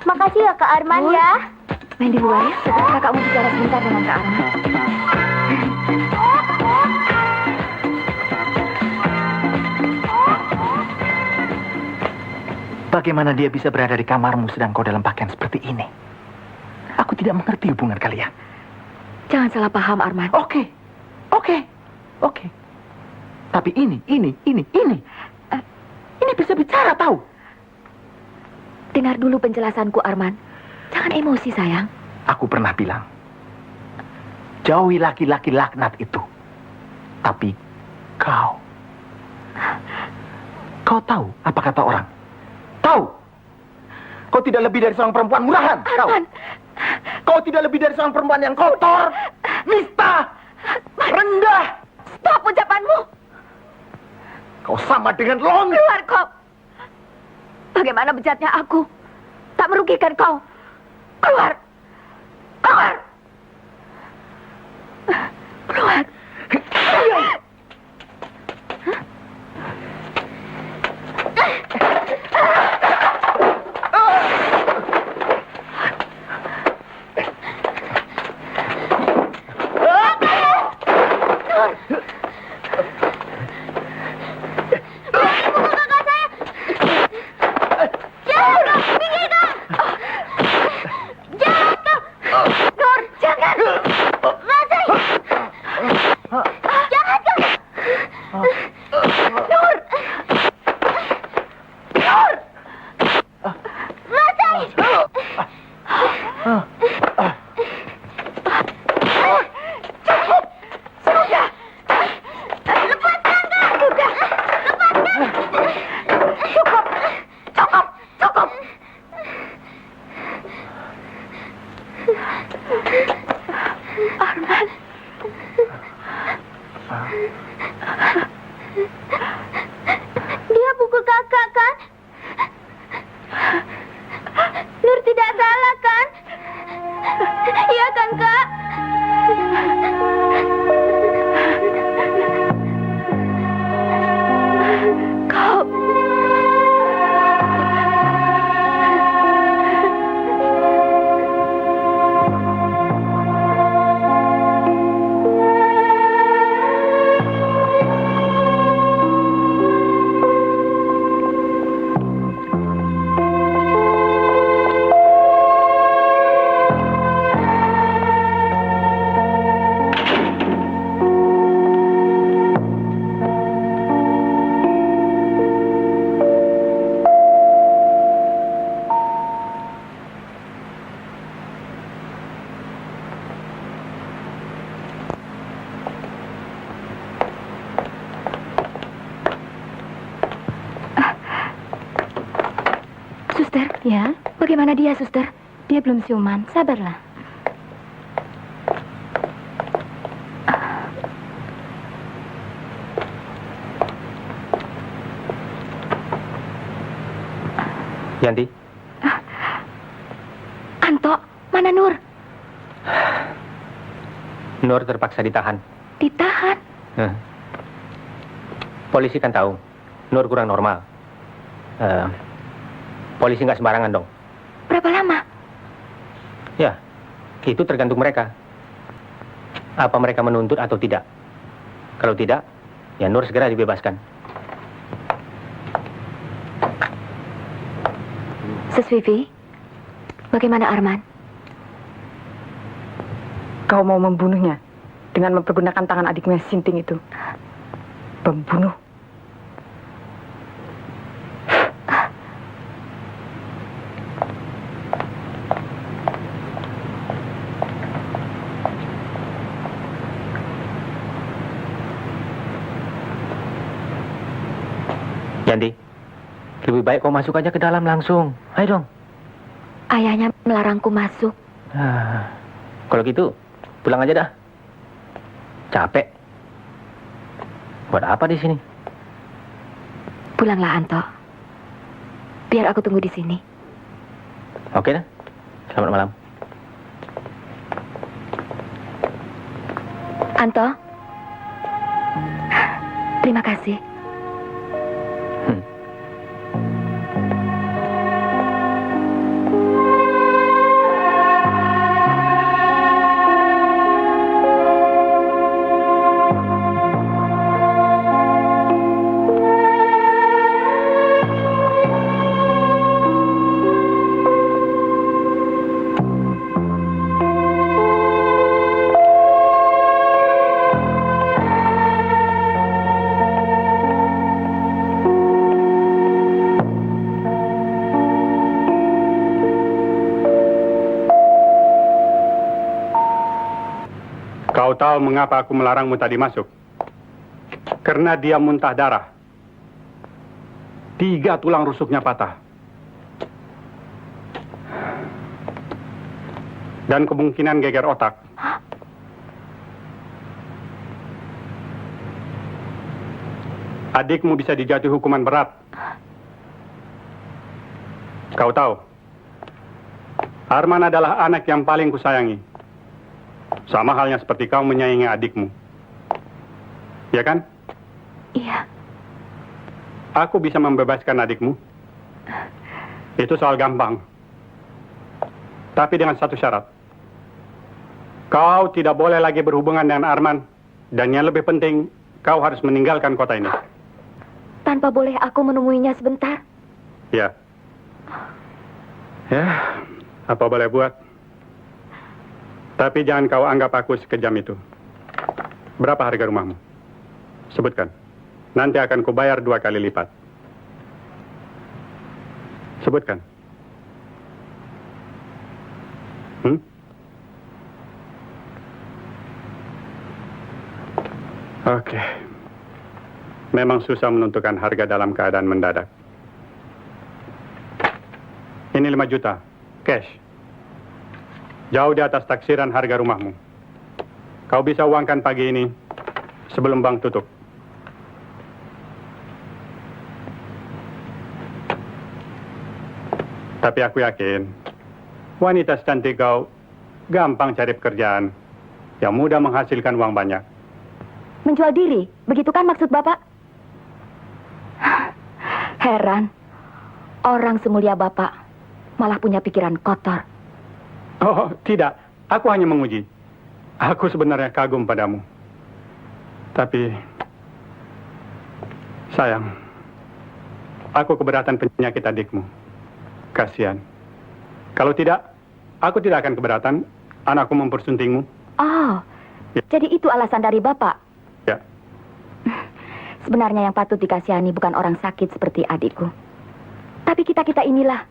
S4: Makasih ya, Kak Arman,
S1: Nur.
S4: ya.
S1: Main di luar ya. Kakak mau bicara sebentar dengan Kak Arman.
S2: Bagaimana dia bisa berada di kamarmu sedang kau dalam pakaian seperti ini? Aku tidak mengerti hubungan kalian.
S1: Jangan salah paham, Arman.
S2: Oke. Tapi ini. Ini bisa bicara, tahu?
S1: Dengar dulu penjelasanku, Arman. Jangan emosi, sayang.
S2: Aku pernah bilang, jauhi laki-laki laknat itu. Tapi kau tahu apa kata orang? Tahu? Kau tidak lebih dari seorang perempuan murahan. Kau tidak lebih dari seorang perempuan yang kotor, nista, rendah.
S1: Stop ucapanmu.
S2: Kau sama dengan longit.
S1: Keluar kau. Bagaimana bejatnya aku? Tak merugikan kau. Keluar.
S4: Dia pukul kakak, kan? Nur tidak salah, kan? Iya kan, Kak?
S1: Kau. Suster,
S6: Ya,
S1: bagaimana dia, suster?
S6: dia belum siuman. Sabarlah.
S7: Yanti,
S1: Anto, mana Nur?
S7: Nur terpaksa ditahan.
S1: Ditahan.
S7: Polisi kan tahu, Nur kurang normal. Polisi nggak sembarangan dong.
S1: Berapa lama?
S7: Ya, itu tergantung mereka. Apa mereka menuntut atau tidak. Kalau tidak, ya Nur segera dibebaskan.
S1: Sus Vivi, bagaimana Arman?
S6: Kau mau membunuhnya? dengan mempergunakan tangan adikmu yang Sinting itu. Pembunuh.
S7: Yanti, lebih baik kau masuk aja ke dalam langsung. Ayo dong.
S1: Ayahnya melarangku masuk.
S7: Kalau gitu, pulang aja dah. Capek. Buat apa di sini?
S1: Pulanglah, Anto. Biar aku tunggu di sini.
S7: Oke dah. Selamat malam.
S1: Anto. Terima kasih.
S8: Kau tahu mengapa aku melarangmu tadi masuk? Karena dia muntah darah. 3 tulang rusuknya patah. Dan kemungkinan geger otak. Adikmu bisa dijatuhi hukuman berat. Kau tahu, Arman adalah anak yang paling kusayangi. Sama halnya seperti kau menyayangi adikmu. Ya kan?
S1: Iya.
S8: Aku bisa membebaskan adikmu. Itu soal gampang. Tapi dengan satu syarat. Kau tidak boleh lagi berhubungan dengan Arman. Dan yang lebih penting, kau harus meninggalkan kota ini.
S1: Tanpa boleh aku menemuinya sebentar?
S8: Ya. Ya, apa boleh buat. Tapi jangan kau anggap aku sekejam itu. Berapa harga rumahmu? Sebutkan. Nanti akan kubayar 2 kali lipat. Sebutkan. Oke. Memang susah menentukan harga dalam keadaan mendadak. Ini 5 juta. Cash. Jauh di atas taksiran harga rumahmu. Kau bisa uangkan pagi ini sebelum bank tutup. Tapi aku yakin, wanita secantik kau gampang cari pekerjaan yang mudah menghasilkan uang banyak.
S1: Menjual diri, begitu kan maksud Bapak? Heran, orang semulia Bapak malah punya pikiran kotor.
S8: Oh, tidak. Aku hanya menguji. Aku sebenarnya kagum padamu. Tapi, sayang, aku keberatan penyakit adikmu. Kasihan. Kalau tidak, aku tidak akan keberatan anakku mempersuntingmu.
S1: Oh,
S8: Ya.
S1: jadi itu alasan dari Bapak?
S8: Ya.
S1: Sebenarnya yang patut dikasihani bukan orang sakit seperti adikku. Tapi kita-kita inilah.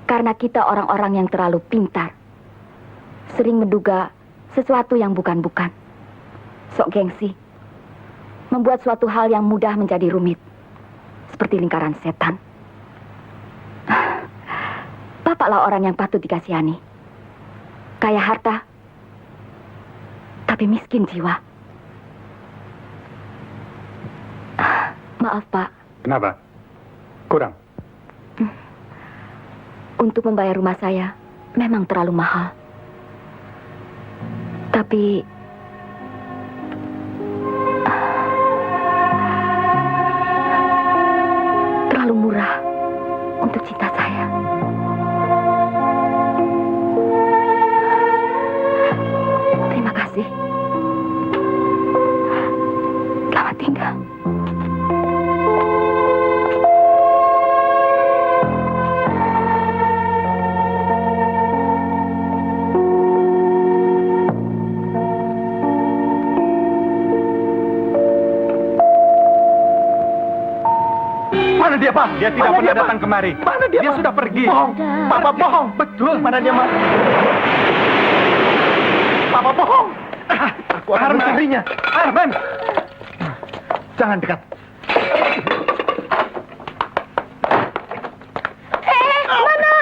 S1: Karena kita orang-orang yang terlalu pintar. Sering menduga sesuatu yang bukan-bukan. Sok gengsi. Membuat suatu hal yang mudah menjadi rumit. Seperti lingkaran setan. Bapaklah orang yang patut dikasihani. Kaya harta, tapi miskin jiwa. Maaf, Pak.
S8: Kenapa? Kurang?
S1: Untuk membayar rumah saya memang terlalu mahal. Tapi terlalu murah untuk cinta saya. Terima kasih. Selamat tinggal.
S8: dia, Pak? Dia tidak pernah datang kemari.
S2: Mana dia?
S8: Dia sudah pergi.
S2: Bohong. Papa bohong.
S8: Betul.
S2: Mana dia, Ma? Papa bohong. Aku akan
S8: Arman.
S2: mencarinya.
S8: Arman.
S2: Jangan dekat.
S4: Mana?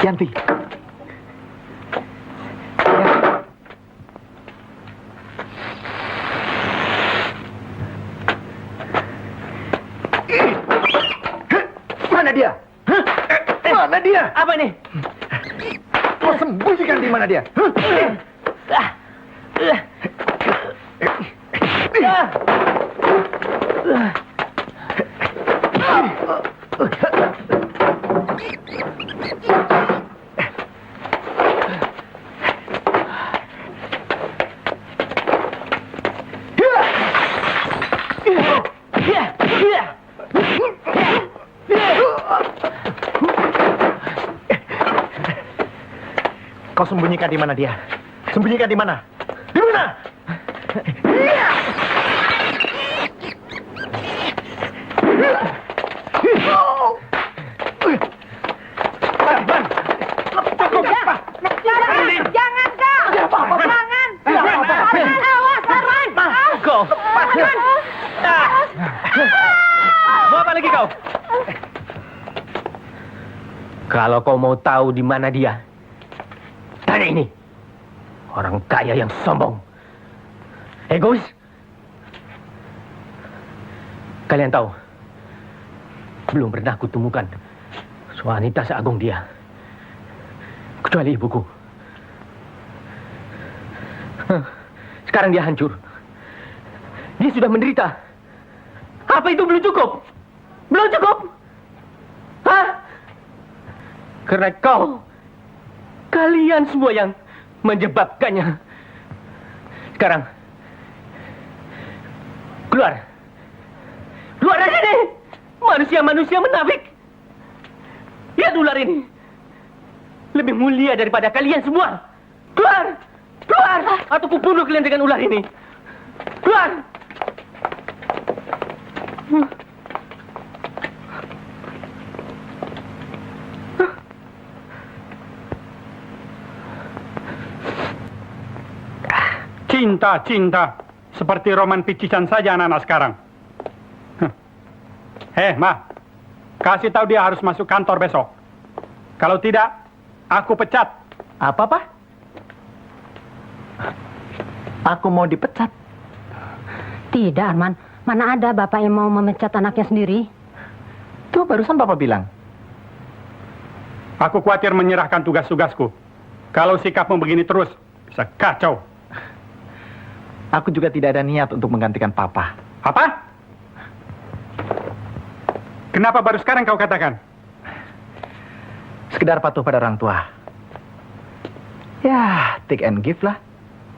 S2: Yanti. Mana dia? Hah? Mana dia?
S7: Apa ini?
S2: Kau sembunyikan di mana dia? Kau sembunyikan di mana dia? Sembunyikan di mana? Di mana? Arman!
S4: Jangan, Kak! Jangan! Arman, awas, Arman!
S7: Kau. Mau apa lagi kau? Kalau kau mau tahu di mana dia, tanya ini. Orang kaya yang sombong. Egois. Kalian tahu, belum pernah kutemukan wanita seagung dia. Kecuali ibuku. Sekarang dia hancur. Dia sudah menderita. Apa itu belum cukup? Belum cukup? Hah? Karena kalian semua yang menyebabkannya. Sekarang, keluar. Keluar dari sini! Manusia-manusia menafik. Lihat ular ini. Lebih mulia daripada kalian semua. Keluar! Keluar! Atau kubunuh kalian dengan ular ini. Keluar!
S8: Cinta. Seperti roman picisan saja anak-anak sekarang. Ma. Kasih tahu dia harus masuk kantor besok. Kalau tidak, aku pecat.
S2: Apa, Pak? Aku mau dipecat.
S3: Tidak, Arman. Mana ada bapak yang mau memecat anaknya sendiri?
S2: Itu barusan Bapak bilang.
S8: Aku khawatir menyerahkan tugas-tugasku. Kalau sikapmu begini terus, bisa kacau.
S2: Aku juga tidak ada niat untuk menggantikan Papa.
S8: Apa? Kenapa baru sekarang kau katakan?
S2: Sekedar patuh pada orang tua. Ya, take and give lah.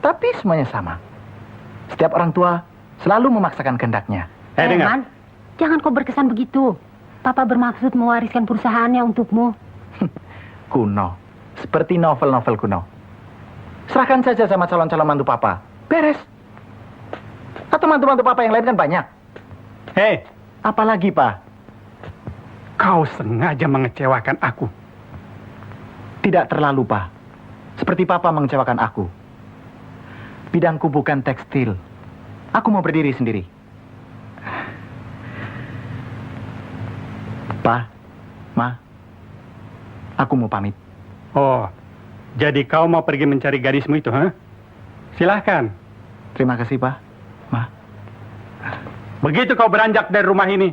S2: Tapi semuanya sama. Setiap orang tua selalu memaksakan kehendaknya.
S8: Dengar.
S3: Arman, jangan kau berkesan begitu. Papa bermaksud mewariskan perusahaannya untukmu.
S2: Kuno. Seperti novel-novel kuno. Serahkan saja sama calon-calon mantu Papa. Beres. Atau mantu-mantu Papa yang lain kan banyak.
S8: Hei,
S2: Apalagi, Pak?
S8: kau sengaja mengecewakan aku.
S2: Tidak terlalu, Pak. Seperti Papa mengecewakan aku. Bidangku bukan tekstil. Aku mau berdiri sendiri. Pa, Ma, aku mau pamit.
S8: Oh, jadi kau mau pergi mencari gadismu itu, ha? Silahkan.
S2: Terima kasih, Pa, Ma.
S8: Begitu kau beranjak dari rumah ini,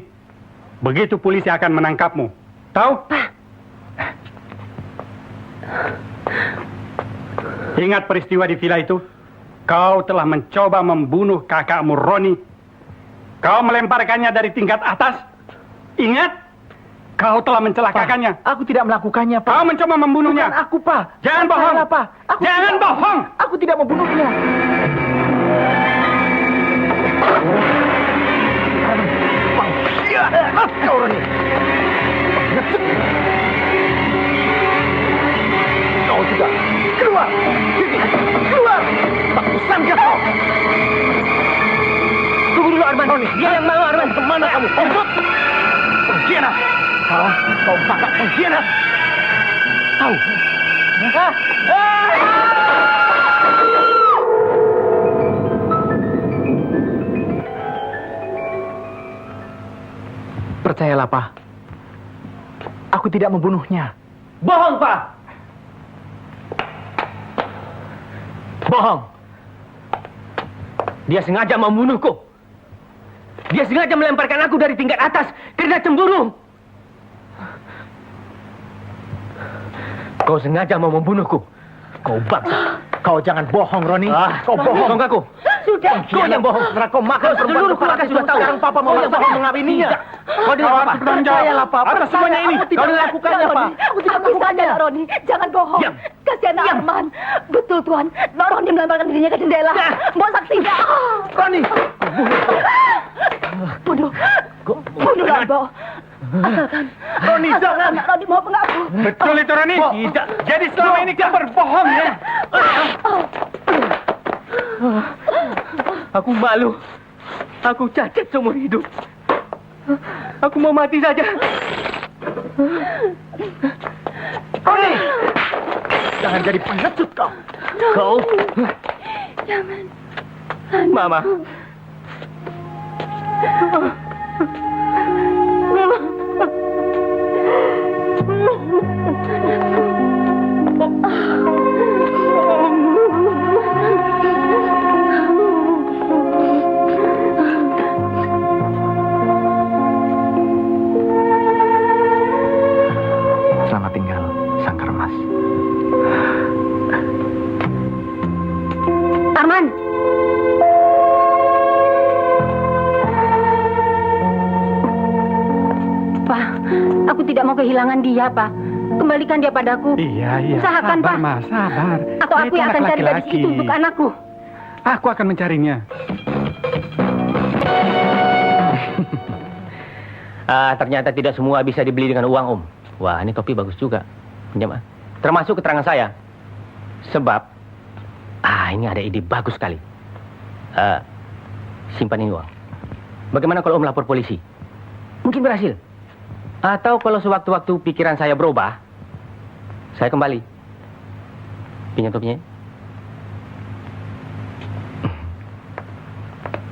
S8: begitu polisi akan menangkapmu. Tahu? Ingat peristiwa di villa itu? Kau telah mencoba membunuh kakakmu Roni. Kau melemparkannya dari tingkat atas. Ingat? Kau telah mencelakakannya.
S2: Aku tidak melakukannya, Pak.
S8: Kau mencoba membunuhnya.
S2: Bukan aku, Pak.
S8: Jangan bohong.
S2: Salah, Pak.
S8: Jangan bohong.
S2: Aku tidak membunuhnya. Kau Roni. juga. Keluar! Sini! Keluar! Bagusan gak kau?
S7: Tunggu dulu Arman. Dia yang mau Arman.
S2: Kemana kamu? Pengkhianat! Pengkhianat! Kau kakak pengkhianat! Tahu? Percayalah, Pak. Aku tidak membunuhnya.
S7: Bohong, Pak. Bohong. Dia sengaja membunuhku. Dia sengaja melemparkan aku dari tingkat atas karena cemburu. Kau sengaja mau membunuhku.
S2: Kau bangsa. Kau jangan bohong, Roni. Kau
S7: Bohong aku.
S3: Sudah.
S7: Kau yang bohong.
S2: Setelah kau makan
S7: Seluruh keluarga sudah tahu.
S2: Sekarang Papa mau bohong mengawininya.
S7: Kau dengar apa?
S2: Percayalah, Pak. Atas semuanya ini. Kau lakukannya, Pak.
S1: Aku tidak melakukannya, Roni. Jangan bohong.
S7: Diam.
S1: Kasihan Arman. Betul, Tuan. Roni melemparkan dirinya ke jendela. Mbok saksinya.
S2: Roni.
S1: Bunuh. Bunuhlah, Mbok. Asalkan
S2: Roni, jangan.
S1: Roni mau mengaku.
S8: Betul itu, Roni?
S7: Tidak.
S8: Jadi selama ini kau berbohong ya?
S7: Aku malu. Aku cacat seumur hidup. Aku mau mati saja.
S2: Roni. Jangan jadi pengecut kau.
S7: Kau.
S1: Jangan.
S7: Mama.
S2: Selamat tinggal, Sang Kermas.
S3: Arman. Pak, aku tidak mau kehilangan dia, Pak. Kembalikan dia padaku.
S8: Iya.
S3: Usahakan,
S8: sabar,
S3: Pak.
S8: Mas, sabar.
S3: Atau aku
S8: Dia
S3: yang
S8: itu
S3: akan
S8: anak
S3: cari gadis
S8: laki-laki.
S3: itu untuk anakku.
S8: Aku akan mencarinya.
S7: Ternyata tidak semua bisa dibeli dengan uang, Om. Wah, ini topi bagus juga. Pinjam, ah. Termasuk keterangan saya. Sebab, ini ada ide bagus sekali. Simpan ini uang. Bagaimana kalau Om lapor polisi? Mungkin berhasil. Atau kalau sewaktu-waktu pikiran saya berubah, saya kembali. Pinjam topinya.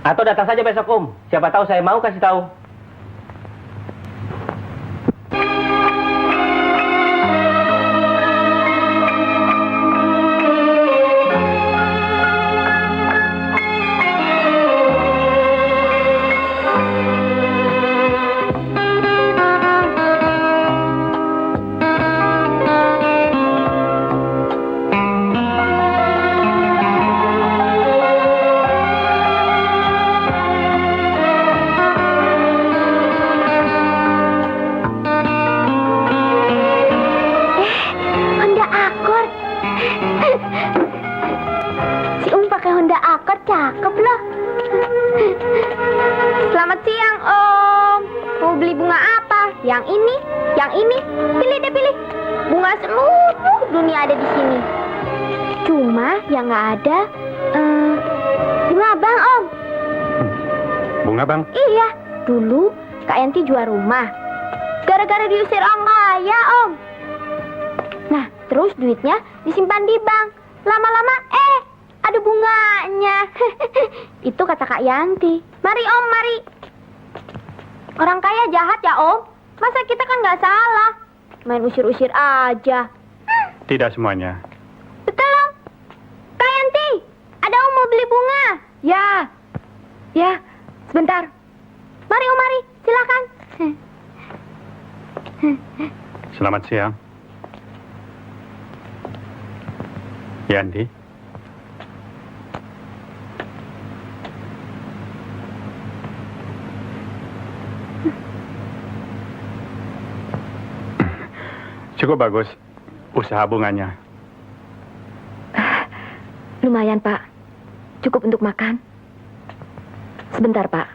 S7: Atau datang saja besok, Om. Siapa tahu saya mau kasih tahu.
S4: Honda Accord. Si pakai Honda Accord cakep loh. Selamat siang, Om. Mau beli bunga apa? Yang ini? Yang ini? Pilih deh, pilih. Bunga seluruh dunia ada di sini. Cuma yang nggak ada bunga Bang, Om.
S8: Bunga, Bang.
S4: Iya, dulu Kak Yanti jual rumah. Gara-gara diusir orang kaya, Om. Nah, terus duitnya disimpan di bank. Lama-lama, ada bunganya. Itu kata Kak Yanti. Mari, Om, mari. Orang kaya jahat ya, Om. Masa kita kan nggak salah. Main usir-usir aja.
S8: Tidak semuanya.
S4: Betul, Om. Kak Yanti, ada Om mau beli bunga.
S1: Ya, sebentar.
S4: Mari, Om, mari. Silakan.
S8: Selamat siang. Yanti. Cukup bagus usaha bunganya.
S1: Lumayan, Pak. Cukup untuk makan. Sebentar, Pak.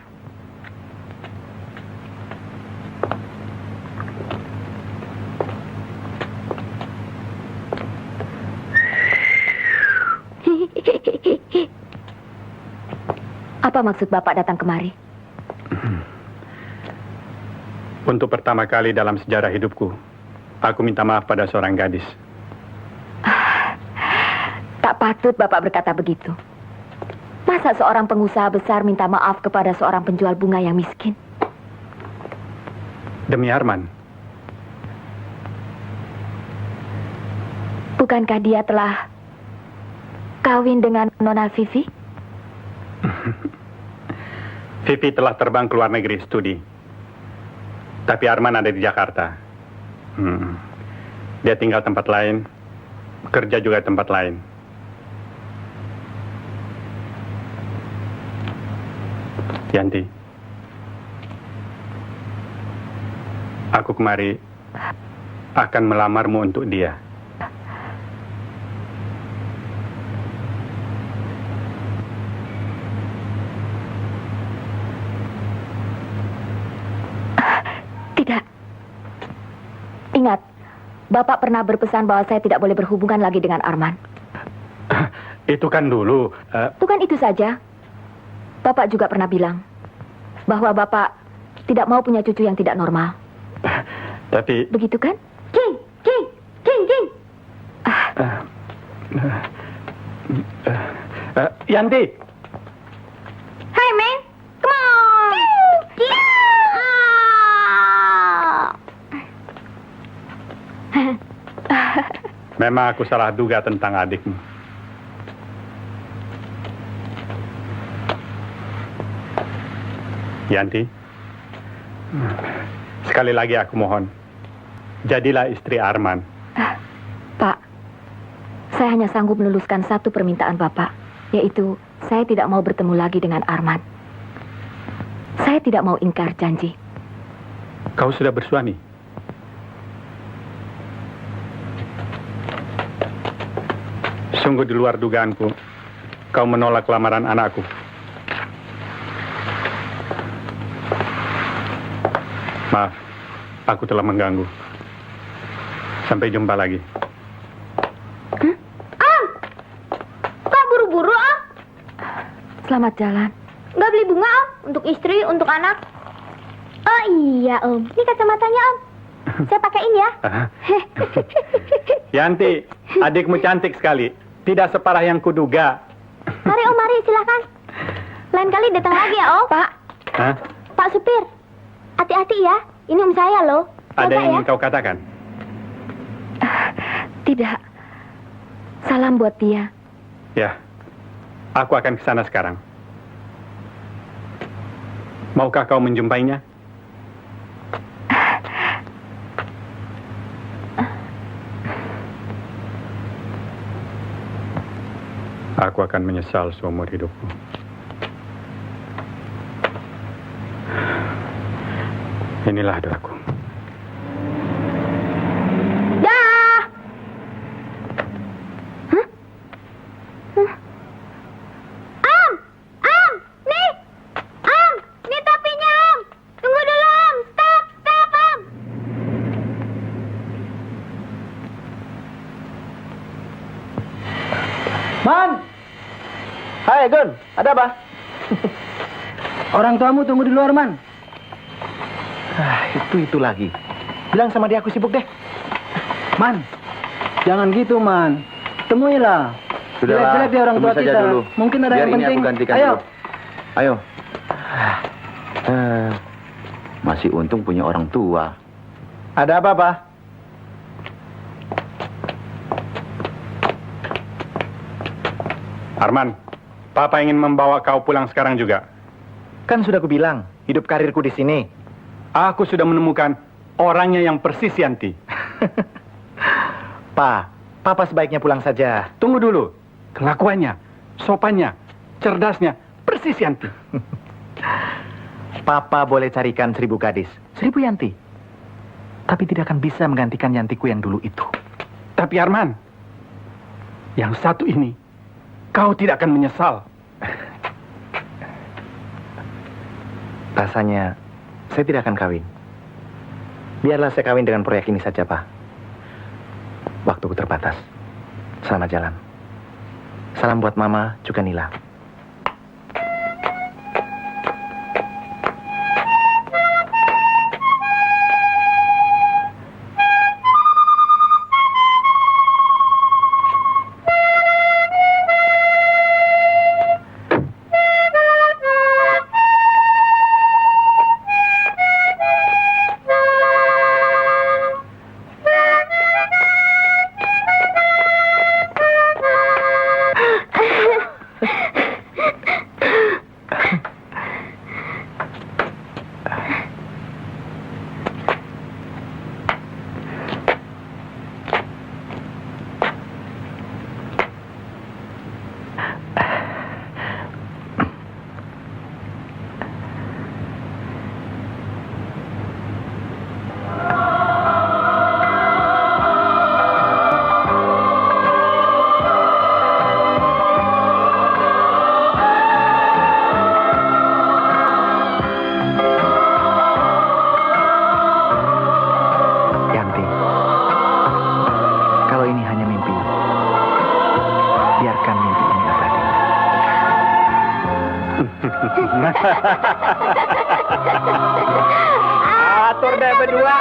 S1: Apa maksud Bapak datang kemari?
S8: Untuk pertama kali dalam sejarah hidupku, aku minta maaf pada seorang gadis.
S1: Tak patut Bapak berkata begitu. Masa seorang pengusaha besar minta maaf kepada seorang penjual bunga yang miskin?
S8: Demi Arman.
S1: Bukankah dia telah kawin dengan Nona Vivi?
S8: Vivi telah terbang ke luar negeri studi. Tapi Arman ada di Jakarta. Dia tinggal tempat lain, kerja juga tempat lain. Yanti, aku kemari akan melamarmu untuk dia.
S1: Tidak. Ingat, Bapak pernah berpesan bahwa saya tidak boleh berhubungan lagi dengan Arman.
S8: Itu kan dulu.
S1: Bukan itu saja. Bapak juga pernah bilang bahwa Bapak tidak mau punya cucu yang tidak normal.
S8: Tapi...
S1: Begitu kan?
S4: King, King, King, King.
S8: Yanti!
S4: Hi, man. Come on.
S8: Memang aku salah duga tentang adikmu. Yanti, sekali lagi aku mohon, jadilah istri Arman.
S1: Pak, saya hanya sanggup meluluskan satu permintaan Bapak, yaitu saya tidak mau bertemu lagi dengan Arman. Saya tidak mau ingkar janji.
S8: Kau sudah bersuami? Sungguh di luar dugaanku, kau menolak lamaran anakku. Maaf, aku telah mengganggu. Sampai jumpa lagi.
S4: Om, kok buru-buru, Om?
S1: Selamat jalan.
S4: Nggak beli bunga, Om? Untuk istri, untuk anak? Oh iya, Om. Ini kacamatanya, Om. Saya pakein ya.
S8: Yanti, adikmu cantik sekali. Tidak separah yang kuduga.
S4: Mari, Om, mari, silakan. Lain kali datang lagi ya, Om. Pak.
S8: Hah?
S4: Pak supir, hati-hati ya. Ini Om saya loh.
S8: Ada
S4: Jaga
S8: yang
S4: ya.
S8: ingin kau katakan?
S1: Tidak. Salam buat dia.
S8: Ya, aku akan ke sana sekarang. Maukah kau menjumpainya? Aku akan menyesal seumur hidupku. Inilah doaku.
S4: Dah. Hah? Om, Om, nih, Om, nih topinya, Om. Tunggu dulu, Om. Stop, Om.
S2: Man! Hai, Gun. Ada apa?
S7: Orang tuamu tunggu di luar, Man.
S2: Itu lagi. Bilang sama dia aku sibuk deh.
S7: Man, jangan gitu, Man. Temuilah.
S5: Sudahlah,
S7: Jelek-jelek dia orang tua
S5: temui saja
S7: kita.
S5: dulu.
S7: Mungkin ada
S5: Biar
S7: yang
S5: ini
S7: penting.
S5: aku gantikan
S7: Ayo.
S5: dulu. Ayo. Masih untung punya orang tua.
S2: Ada apa, Pak?
S8: Arman, Papa ingin membawa kau pulang sekarang juga.
S2: Kan sudah aku bilang, hidup karirku di sini.
S8: Aku sudah menemukan orangnya yang persis, Yanti.
S2: Papa sebaiknya pulang saja.
S8: Tunggu dulu. Kelakuannya, sopannya, cerdasnya, persis Yanti.
S2: Papa boleh carikan 1000 gadis, 1000 Yanti. Tapi tidak akan bisa menggantikan Yantiku yang dulu itu.
S8: Tapi Arman, yang satu ini, kau tidak akan menyesal.
S2: Rasanya, saya tidak akan kawin. Biarlah saya kawin dengan proyek ini saja, Pak. Waktuku terbatas. Selamat jalan. Salam buat Mama, juga Nila. Atur deh berdua.